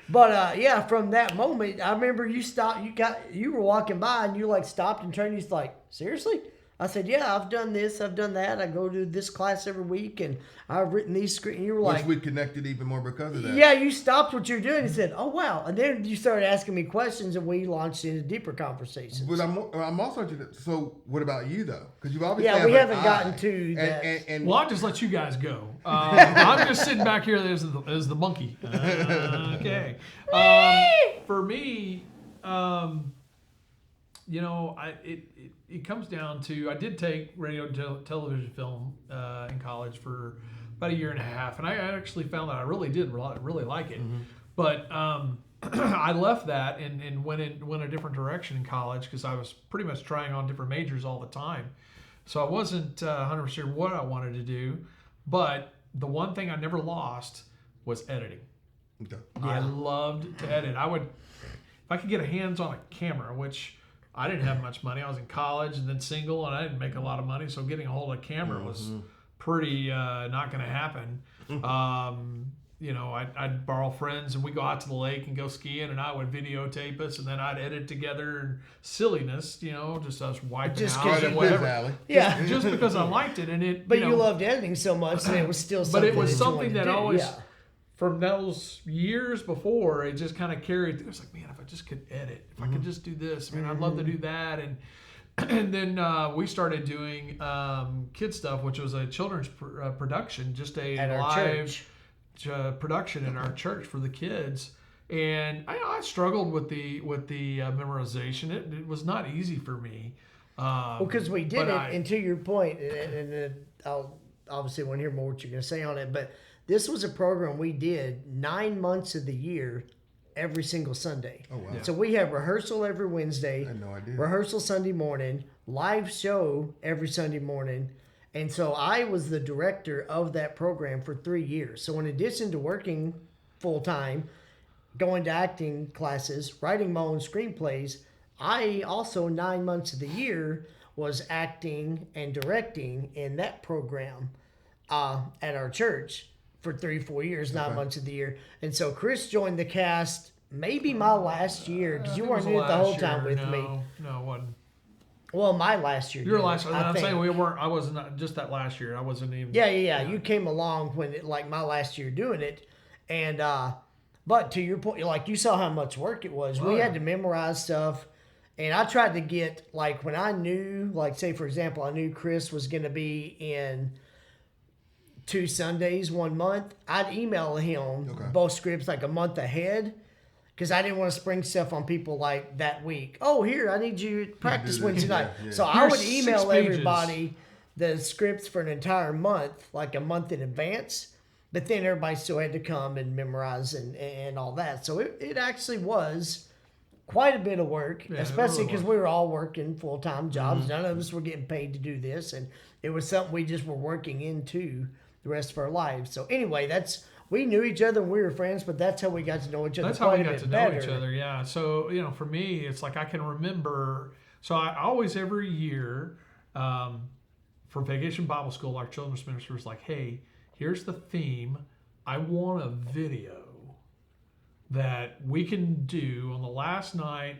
But yeah, from that moment, I remember you stopped. You were walking by and you stopped and turned. You was like, seriously? I said, yeah, I've done this, I've done that. I go to this class every week, and I've written these scripts. You were like, we connected even more because of that. Yeah, you stopped what you're doing and said, oh, wow. And then you started asking me questions, and we launched into deeper conversations. But I'm also, so what about you, though? Because you've obviously we haven't gotten to that. And well, I'll just let you guys go. I'm just sitting back here as the monkey. Okay. For me, it comes down to, I did take radio and television film in college for about a year and a half, and I actually found that I really did really like it. Mm-hmm. But I left that and went a different direction in college because I was pretty much trying on different majors all the time. So I wasn't 100% sure what I wanted to do, but the one thing I never lost was editing. Okay. Yeah. I loved to edit. If I could get a hands on a camera, which I didn't have much money. I was in college and then single, and I didn't make a lot of money. So getting a hold of a camera was pretty not going to happen. I'd borrow friends, and we'd go out to the lake and go skiing, and I would videotape us, and then I'd edit together and silliness, just us wiping out and whatever. Yeah. Just because I liked it. And it. But you loved editing so much that it was still something. But it was something that always... Yeah. From those years before, it just kind of carried through. It was like, man, if I just could edit, if I could just do this, man, I'd love to do that. And then we started doing kid stuff, which was a children's production, just a live production in our church for the kids. And I struggled with the memorization. It was not easy for me. Because we did it, and to your point, and I'll obviously want to hear more what you're going to say on it, but this was a program we did 9 months of the year, every single Sunday. Oh, wow. Yeah. So we have rehearsal every Wednesday. I had no idea. Rehearsal Sunday morning, live show every Sunday morning. And so I was the director of that program for 3 years. So in addition to working full time, going to acting classes, writing my own screenplays, I also 9 months of the year was acting and directing in that program at our church for 3-4 years, 9 months of the year. And so Chris joined the cast maybe my last year because you weren't in it the whole time with me. No, it wasn't. Well, my last year. Your did, last. I I'm think. saying we weren't. I wasn't just that last year. I wasn't even. Yeah. You came along when like my last year doing it, and but to your point, like you saw how much work it was. We had to memorize stuff, and I tried to get like when I knew, like say for example, I knew Chris was going to be in 2 Sundays 1 month. I'd email him both scripts like a month ahead. Because I didn't want to spring stuff on people like that week. Oh, here, I need you to practice Wednesday night. Yeah. So I Here's would 6 email pages. everybody the scripts for an entire month, like a month in advance. But then everybody still had to come and memorize and all that. So it actually was quite a bit of work, Yeah, it especially really because was. we were all working full-time jobs. None of us were getting paid to do this. And it was something we just were working into the rest of our lives. So anyway, we knew each other and we were friends, but that's how we got to know each other. That's how we quite a got bit to know better. each other. Yeah. So for me, it's like I can remember. So I always every year for Vacation Bible School, our children's minister was like, "Hey, here's the theme. I want a video that we can do on the last night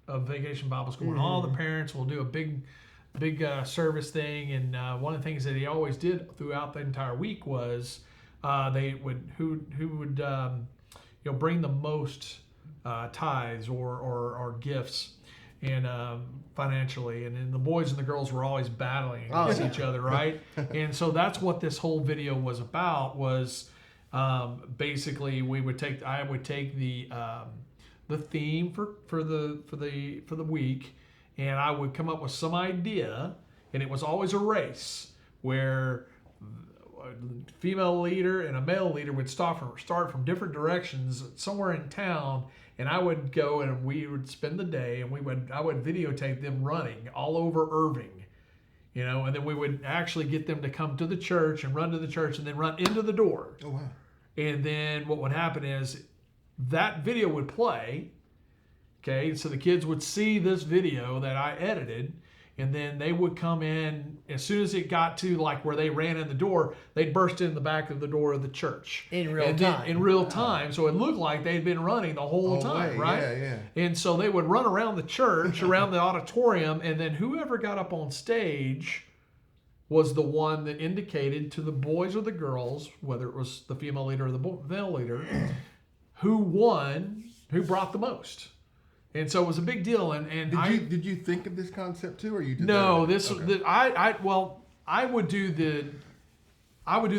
of Vacation Bible School, and all the parents will do a big service thing." And one of the things that he always did throughout the entire week was they would who would bring the most tithes or gifts and financially, and then the boys and the girls were always battling against each other, right? And so that's what this whole video was about. Was basically I would take the theme for the week, and I would come up with some idea, and it was always a race where a female leader and a male leader would start from different directions somewhere in town, and I would go and we would spend the day, and I would videotape them running all over Irving, and then we would actually get them to come to the church and run to the church and then run into the door. Oh wow! And then what would happen is that video would play. Okay, so the kids would see this video that I edited, and then they would come in as soon as it got to like where they ran in the door. They'd burst in the back of the door of the church In real time. In real time, so it looked like they'd been running the whole time, right? Yeah. And so they would run around the church, around the auditorium, and then whoever got up on stage was the one that indicated to the boys or the girls, whether it was the female leader or the male leader, who won, who brought the most. And so it was a big deal. And Did you think of this concept too, or you did no, that? this Okay. I would do the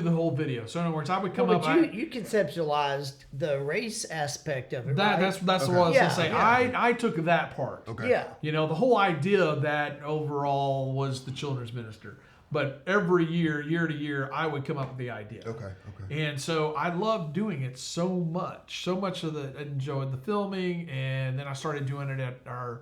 whole video. So in other words, I would come Well, up. but you conceptualized the race aspect of it, right? That's what I was Okay. going to say. Yeah. I took that part. Okay. Yeah. The whole idea that overall was the children's minister. But every year to year, I would come up with the idea. Okay. And so I loved doing it so much I enjoyed the filming, and then I started doing it at our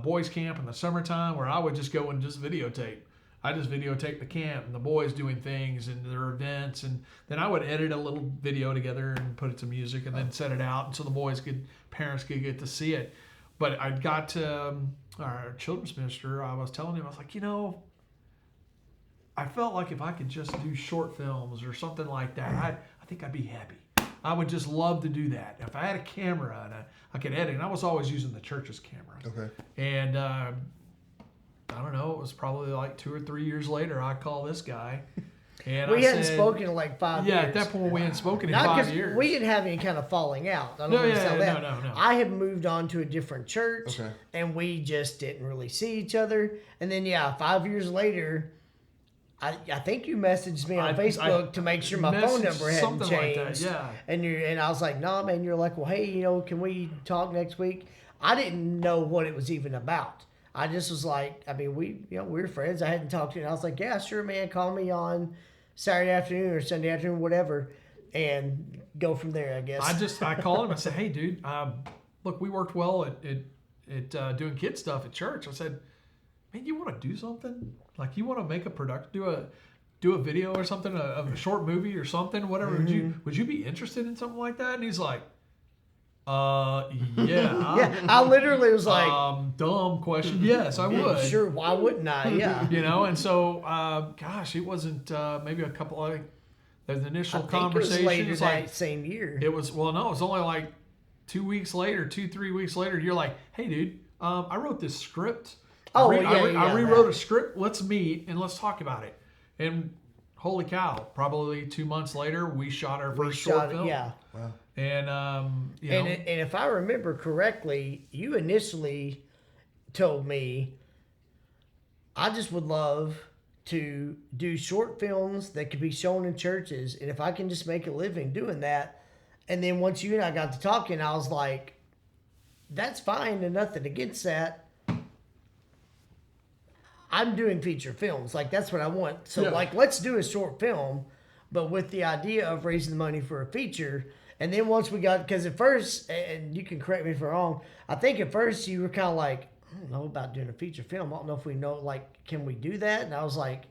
boys camp in the summertime, where I would just go and just videotape. I just videotaped the camp and the boys doing things and their events, and then I would edit a little video together and put it to music and then set it out, and so the parents could get to see it. But I got to our children's minister. I was telling him, I was like, I felt like if I could just do short films or something like that, I think I'd be happy. I would just love to do that. If I had a camera and I could edit, and I was always using the church's camera. Okay. And I don't know, it was probably like 2 or 3 years later, I call this guy. And We I hadn't said, spoken in like 5 years. Yeah, at that point we hadn't spoken in Not 5 because years. we didn't have any kind of falling out. I don't No, want to yeah, say that. no. I had moved on to a different church, Okay. and we just didn't really see each other. And then, 5 years later, I think you messaged me on Facebook to make sure my phone messaged number hadn't something like changed. that, yeah. And I was like, "No, man." You're like, "Well, hey, can we talk next week?" I didn't know what it was even about. I just was like, we're friends. I hadn't talked to you. And I was like, "Yeah, sure, man. Call me on Saturday afternoon or Sunday afternoon, whatever, and go from there." I guess. I called him. I said, "Hey, dude, look, we worked well at doing kid stuff at church." I said, "Man, you want to do something? Like, you want to make a product, do a video or something, a short movie or something, whatever? Mm-hmm. Would you be interested in something like that?" And he's like, Yeah. Yeah, I literally was like, Dumb question. Yes, I would. sure, why wouldn't I? Yeah. You know, and so, gosh, it wasn't maybe a couple of the initial I think it was conversation. later It's that like same year. it was. Well, no, it was only like 2 weeks later, 3 weeks later. You're like, hey, dude, I wrote this script. Oh, I rewrote that. a script. Let's meet and let's talk about it. And holy cow! Probably 2 months later, we shot our first short film. Yeah. Wow. And you know, And if I remember correctly, you initially told me I just would love to do short films that could be shown in churches, and if I can just make a living doing that. And then once you and I got to talking, I was like, that's fine and nothing against that. I'm doing feature films. Like, that's what I want. So, Yeah. like, let's do a short film, but with the idea of raising the money for a feature. And then once we got, because at first, and you can correct me if I'm wrong, I think at first you were kind of like, I don't know about doing a feature film. I don't know if we know, like, can we do that? And I was like,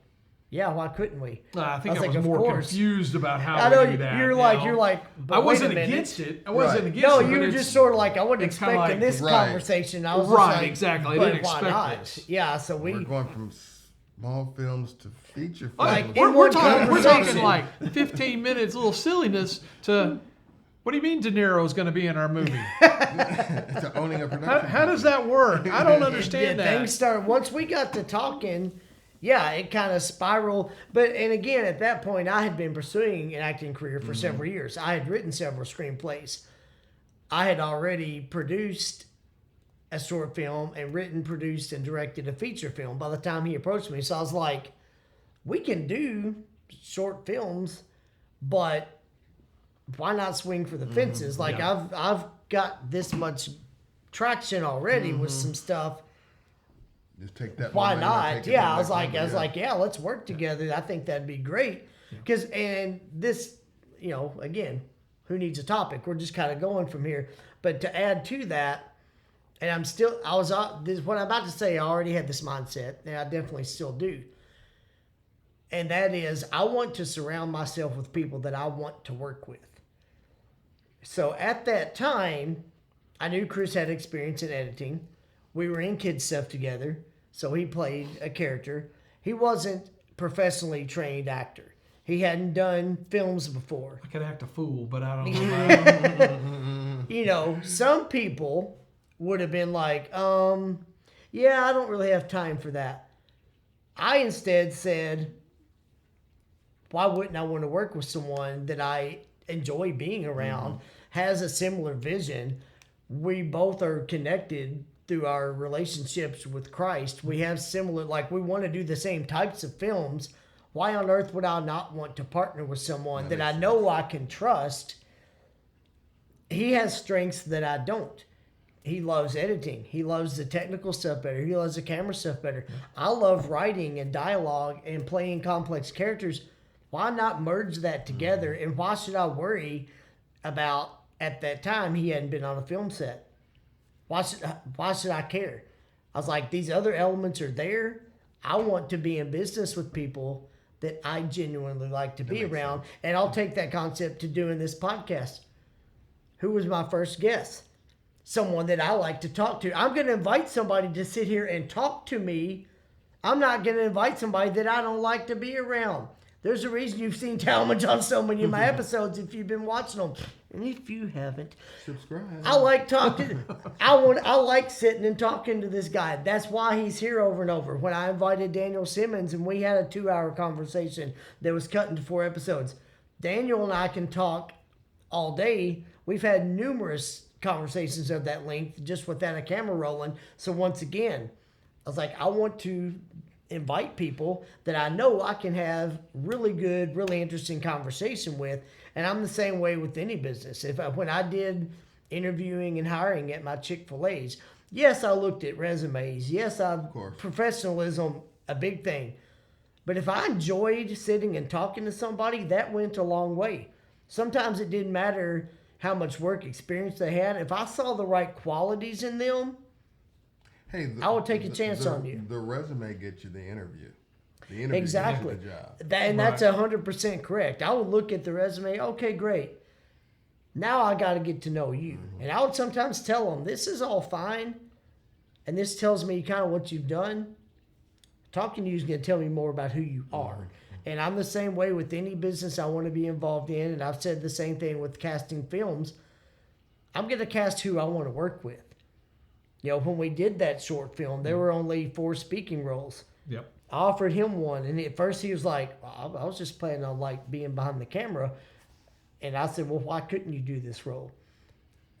yeah, why couldn't we? I think I like, was of more course. confused about how I to know do that. you're you like, know? but I wait wasn't a minute. against it. I wasn't Right. against No, it. you but were it's- just sort of like, I wasn't it's kinda expecting like- this Right. conversation. I was just Right, like, exactly. I but didn't why expect not? this. Yeah, so We're going from small films to feature films. Like, we're, in we're one talking conversation. like 15 minutes, little silliness to. What do you mean De Niro's going to be in our movie? to owning a production. How does that work? I don't understand yeah, that. things started once we got to talking. Yeah, it kind of spiraled. But and again, at that point, I had been pursuing an acting career for several years. I had written several screenplays. I had already produced a short film and written, produced, and directed a feature film by the time he approached me. So I was like, we can do short films, but why not swing for the fences? Like Yeah. I've got this much traction already with some stuff. Just take that. Why momentum and not? take it Yeah, to the I was next like, level, yeah, let's work together. I think that'd be great. Because and this, again, who needs a topic? We're just kind of going from here. But to add to that, and this what I'm about to say. I already had this mindset, and I definitely still do. And that is, I want to surround myself with people that I want to work with. So at that time, I knew Chris had experience in editing. We were in kids stuff together, so he played a character. He wasn't professionally trained actor. He hadn't done films before. I could act a fool, but I don't know. Some people would have been like, yeah, I don't really have time for that. I instead said, why wouldn't I want to work with someone that I enjoy being around, has a similar vision? We both are connected through our relationships with Christ. We have similar, we want to do the same types of films. Why on earth would I not want to partner with someone that I know I can trust? He has strengths that I don't. He loves editing. He loves the technical stuff better. He loves the camera stuff better. I love writing and dialogue and playing complex characters. Why not merge that together? And why should I worry about, at that time, he hadn't been on a film set? Why should I care? I was like, these other elements are there. I want to be in business with people that I genuinely like to be around. And I'll take that concept to doing this podcast. Who was my first guest? Someone that I like to talk to. I'm going to invite somebody to sit here and talk to me. I'm not going to invite somebody that I don't like to be around. There's a reason you've seen Talmadge on so many of my episodes if you've been watching them. And if you haven't, Subscribe. I like talking. I like sitting and talking to this guy. That's why he's here over and over. When I invited Daniel Simmons and we had a 2-hour conversation that was cut into 4 episodes. Daniel and I can talk all day. We've had numerous conversations of that length just without a camera rolling. So once again, I was like, I want to invite people that I know I can have really good, really interesting conversation with. And I'm the same way with any business. When I did interviewing and hiring at my Chick-fil-A's, yes, I looked at resumes. Yes, professionalism, a big thing. But if I enjoyed sitting and talking to somebody, that went a long way. Sometimes it didn't matter how much work experience they had. If I saw the right qualities in them, Hey, I would take a chance on you. The resume gets you the interview. The interview Exactly. gets you the job. That's 100% correct. I would look at the resume. Okay, great. Now I got to get to know you. And I would sometimes tell them, this is all fine. And this tells me kind of what you've done. Talking to you is going to tell me more about who you are. And I'm the same way with any business I want to be involved in. And I've said the same thing with casting films. I'm going to cast who I want to work with. You know, when we did that short film, there were only 4 speaking roles. Yep. I offered him one, and at first he was like, I was just planning on like being behind the camera. And I said, well, why couldn't you do this role?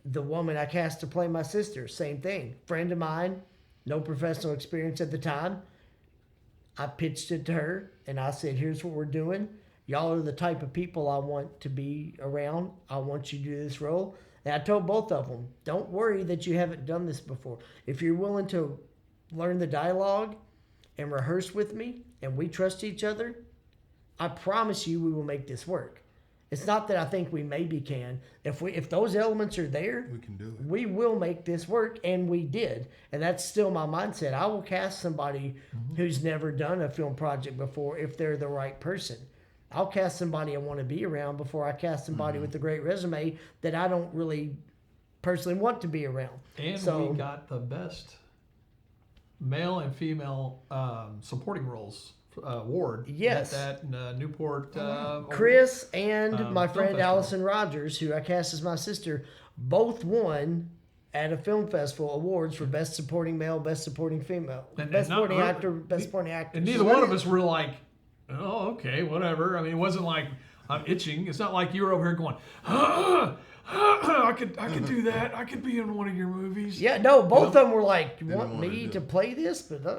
The woman I cast to play my sister, same thing. Friend of mine, no professional experience at the time. I pitched it to her, and I said, here's what we're doing. Y'all are the type of people I want to be around. I want you to do this role. And I told both of them, don't worry that you haven't done this before. If you're willing to learn the dialogue and rehearse with me, and we trust each other, I promise you we will make this work. It's not that I think we maybe can. If those elements are there, We can do it. we will make this work, and we did. And that's still my mindset. I will cast somebody who's never done a film project before if they're the right person. I'll cast somebody I want to be around before I cast somebody with a great resume that I don't really personally want to be around. And So- we got the best male and female supporting roles award. Yes. At that Newport. Chris and my Film friend festival. Allison Rogers, who I cast as my sister, both won at a film festival awards for best supporting male, best supporting female, And best not supporting really- actor, best supporting actor. And neither one of us were like, oh, okay, whatever. I mean, it wasn't like I'm itching. It's not like you were over here going, I could do that. I could be in one of your movies. Yeah, no, both of them were like, you Didn't want wanna me do to it. play this? But Well,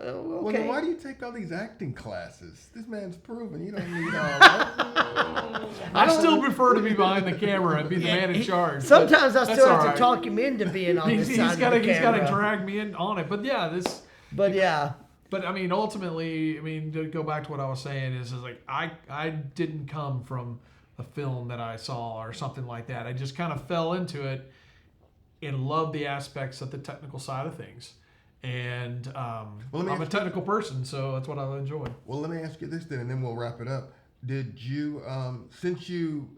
okay. then why do you take all these acting classes? This man's proven you don't need all that. I still prefer to be behind the camera and be the man in charge. but Sometimes I that's still have all to right. talk him into being on this He's side got of the to camera. drag me in on it. But yeah, this. But yeah, But I mean, ultimately, I mean, to go back to what I was saying is like I didn't come from a film that I saw or something like that. I just kind of fell into it and loved the aspects of the technical side of things. And let me I'm a ask- technical person, so that's what I enjoy. Well, let me ask you this then, and then we'll wrap it up. Did you, since you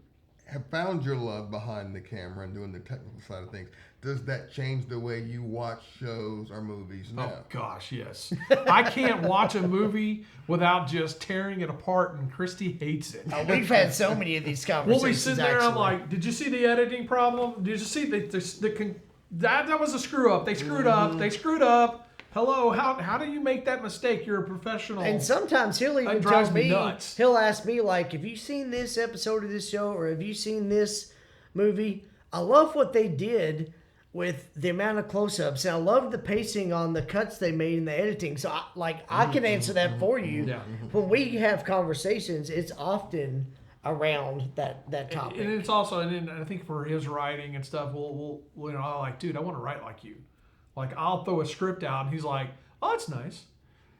have found your love behind the camera and doing the technical side of things, does that change the way you watch shows or movies now? Oh gosh, yes. I can't watch a movie without just tearing it apart, and Christy hates it. we've had so many of these We'll conversations. be sitting there. I'm actually. like, "Did you see the editing problem? Did you see that was a screw up? They screwed up. They screwed up. Hello, how do you make that mistake? You're a professional." And sometimes he'll even That tell drives me me, nuts. he'll ask me, like, have you seen this episode of this show or have you seen this movie? I love what they did with the amount of close-ups, and I love the pacing on the cuts they made in the editing. So, I can answer that for you. Yeah. When we have conversations, it's often around that topic. And it's also, and then I think for his writing and stuff, we'll you know, I'm like, dude, I want to write like you. Like, I'll throw a script out, and he's like, oh, that's nice.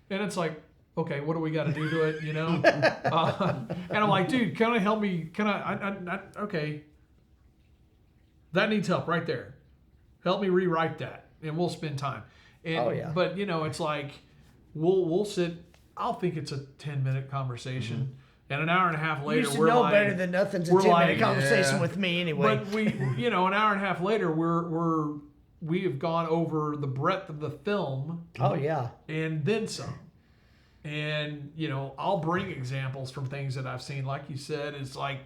And it's like, okay, what do we got to do to it, you know? And I'm like, dude, can I help me? Can I okay. That needs help right there. Help me rewrite that, and we'll spend time. And, Oh, yeah. But, you know, it's like, we'll sit, I'll think it's a 10-minute conversation, and an hour and a half you later, should we're know like, better than nothing's a we're 10-minute like, conversation yeah. with me anyway. but we, you know, an hour and a half later, we have gone over the breadth of the film oh, yeah. and then some. And, you know, I'll bring examples from things that I've seen. Like you said, it's like,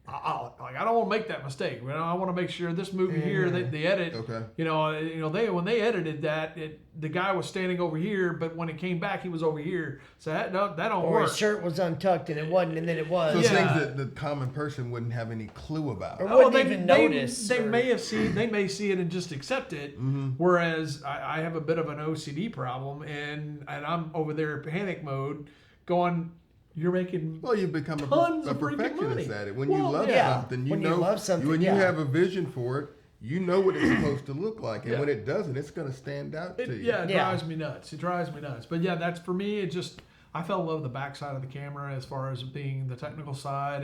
I don't want to make that mistake. You know, I want to make sure this movie here, the edit, Okay. you know, when they edited that, the guy was standing over here, but when it came back, he was over here. So that don't Or work. his shirt was untucked and it wasn't, and then it was. So Yeah. things that the common person wouldn't have any clue about. Or wouldn't even notice. They or- may see it and just accept it. Whereas I have a bit of an OCD problem, and I'm over there in panic mode, going, "You're making Well, you become Tons a of freaking perfectionist money. at it. When you Well, love yeah. something, you When you know. love something, when yeah. you have a vision for it, you know what it's supposed to look like, and Yeah. when it doesn't, it's going to stand out to you. Yeah, it Yeah. drives me nuts. It drives me nuts. But yeah, that's for me. It just I fell in love with the backside of the camera as far as being the technical side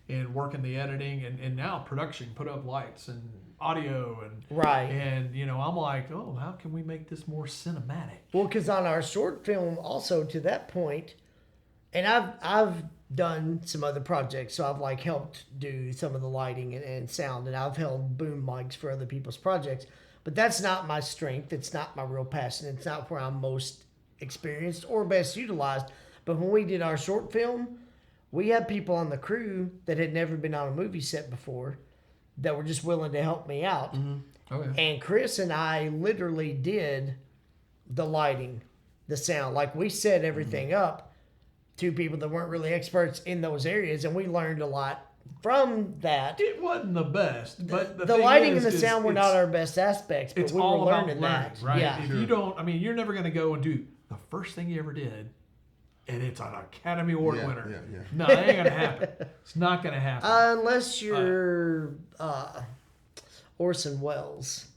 and working the editing and now production, put up lights and audio and Right. And you know, I'm like, oh, how can we make this more cinematic? Well, because on our short film, also to that point, and I've done some other projects. So I've like helped do some of the lighting and sound, and I've held boom mics for other people's projects. But that's not my strength. It's not my real passion. It's not where I'm most experienced or best utilized. But when we did our short film, we had people on the crew that had never been on a movie set before that were just willing to help me out. Okay. And Chris and I literally did the lighting, the sound. Like we set everything up to people that weren't really experts in those areas, and we learned a lot from that. It wasn't the best, but The thing lighting is, and the sound were it's- not our best aspects, but It's we were all about learning learning, that. right? Yeah. If you don't, I mean, you're never going to go and do the first thing you ever did, and it's an Academy Award Yeah, winner. yeah. No, it ain't going to happen. It's not going to happen. Unless you're Orson Welles.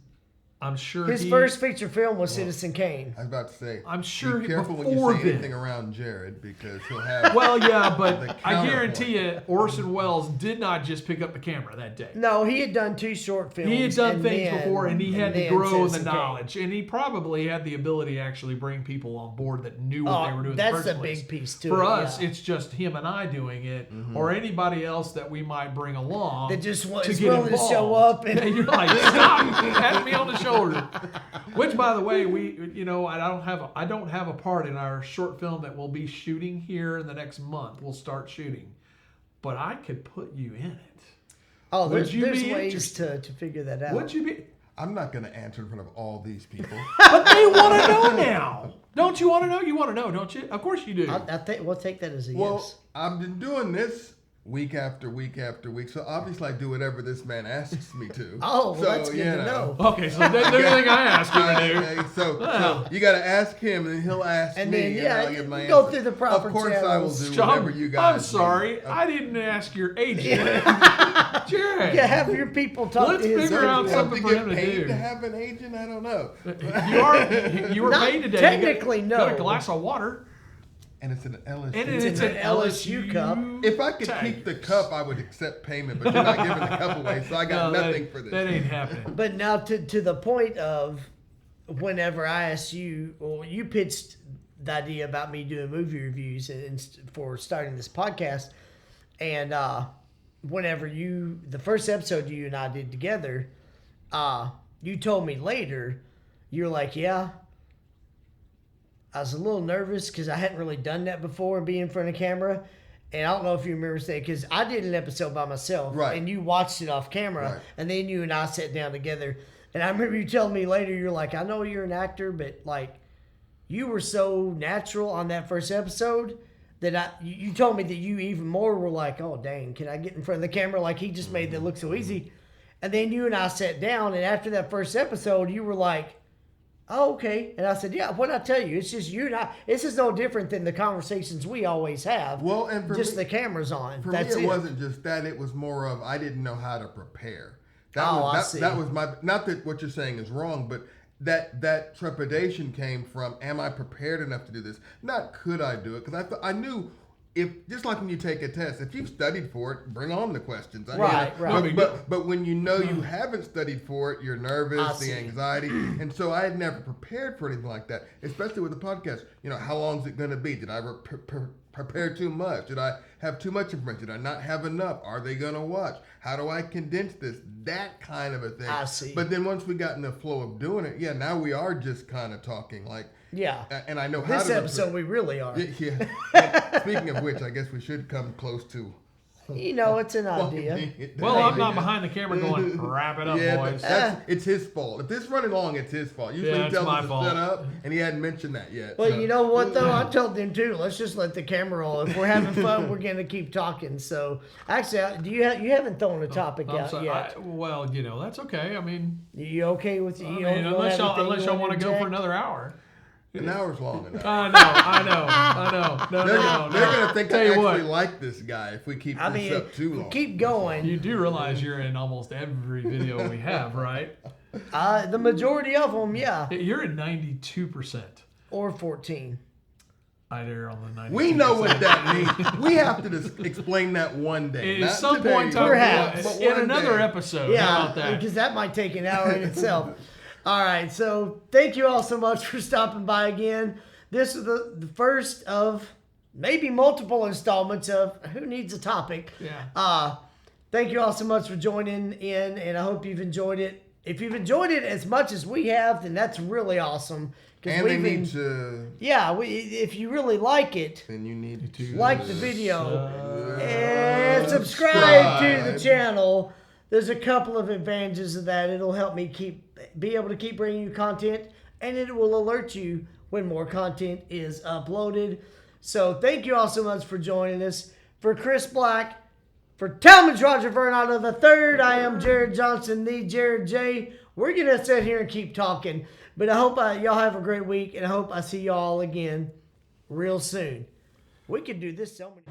I'm sure His first feature film was Citizen Kane. I was about to say. I'm sure Be careful when you before say then. anything around Jared because he'll have. Well, yeah, The but I counterpoint. guarantee you, Orson Welles did not just pick up the camera that day. No, he had done 2 short films. He had done and things then- before, and he had to then grow the Citizen Kane. knowledge, and he probably had the ability to actually bring people on board that knew what they were doing. That's in the first a place. big piece to For it, us, yeah. it's just him and I doing it, or anybody else that we might bring along That just to is get willing to involved. show up and And you're like, stop, pat me on the shoulder. Which, by the way, I don't have a part in our short film that we'll be shooting here in the next month. We'll start shooting, but I could put you in it. Oh, Would there's you ways be to interested? figure that out. Would you be? I'm not going to answer in front of all these people. But they want to know now. Don't you want to know? You want to know, don't you? Of course you do. I think we'll take that as a Well, yes. I've been doing this week after week after week, so obviously I do whatever this man asks me to. Oh, well, so, that's good you to know. Okay, so everything I ask you to do. Okay, so Wow. you got to ask him, and then he'll ask And me, then, and yeah, I'll give my you go answer. through the proper Of course, I will channels. do whatever you guys. I'm sorry, need. I didn't ask your agent. Jared, Yeah, have your people talk Let's to his figure out agent. Have something to for get him to paid do. to have an agent? I don't know. you were Not paid today. technically, you got no. a glass of water, And it's an LSU. and It's it's an an LSU cup. If I could tag. keep the cup, I would accept payment, but you're not giving the cup away, so I got No, nothing that, for this. That ain't happening. But now to the point of whenever I asked you, or you pitched the idea about me doing movie reviews and for starting this podcast, and whenever the first episode you and I did together, you told me later, you're like, yeah, I was a little nervous because I hadn't really done that before, be in front of camera. And I don't know if you remember saying, because I did an episode by myself, Right. and you watched it off camera, Right. and then you and I sat down together. And I remember you telling me later, you're like, I know you're an actor, but like, you were so natural on that first episode that you told me that you even more were like, oh, dang, can I get in front of the camera? Like, he just made that look so easy. And then you and I sat down, and after that first episode, you were like, oh, okay. And I said, yeah, what'd I tell you? It's just you and I. This is no different than the conversations we always have. Well, and for just me, the camera's on. for That's me, it. it wasn't just that. It was more of I didn't know how to prepare. That Oh, was, I that, see. That was my. Not that what you're saying is wrong, but that trepidation came from: am I prepared enough to do this? Not could I do it? Because I knew. If just like when you take a test, if you've studied for it, bring on the questions. Right. But when you know you haven't studied for it, you're nervous, I the see. anxiety, and so I had never prepared for anything like that. Especially with the podcast, how long is it going to be? Did I prepare too much? Did I have too much information? Did I not have enough? Are they going to watch? How do I condense this? That kind of a thing. I see. But then once we got in the flow of doing it, now we are just kind of talking like. Yeah. And I know how This to episode, we really are. yeah. And speaking of which, I guess we should come close to. It's an idea. Well, I'm not behind the camera going, wrap it up, Yeah, boys. it's his fault. If this is running long, it's his fault. Usually Yeah, he it's tells my us to fault. shut up, and he hadn't mentioned that yet. Well, so. you know what, though? I told them, too, let's just let the camera roll. If we're having fun, we're going to keep talking. So, actually, you haven't thrown a topic I'm out sorry. yet. that's okay. I mean, You okay with you? unless y'all want to go for another. another hour. An hour's long enough. I know. No. They're going to think Tell I you actually what. like this guy if we keep I this mean, up too long. keep going. You do realize you're in almost every video we have, right? The majority of them, yeah. You're at 92%. Or 14. I err on the 92%. We know what that means. We have to just explain that one day. At Not some today, point in time, Perhaps. but in one another day. episode. How Yeah, about that? because that might take an hour in itself. All right, so thank you all so much for stopping by again. This is the first of maybe multiple installments of Who Needs a Topic. Yeah. Thank you all so much for joining in, and I hope you've enjoyed it. If you've enjoyed it as much as we have, then that's really awesome. And they need to. Yeah, if you really like it, Then you need to like the video and subscribe to the channel. There's a couple of advantages of that. It'll help me be able to keep bringing you content, and it will alert you when more content is uploaded. So thank you all so much for joining us. For Chris Black, for Talmadge Roger Vernado III, I am Jared Johnson, the Jared J. We're going to sit here and keep talking. But I hope y'all have a great week, and I hope I see y'all again real soon. We could do this so many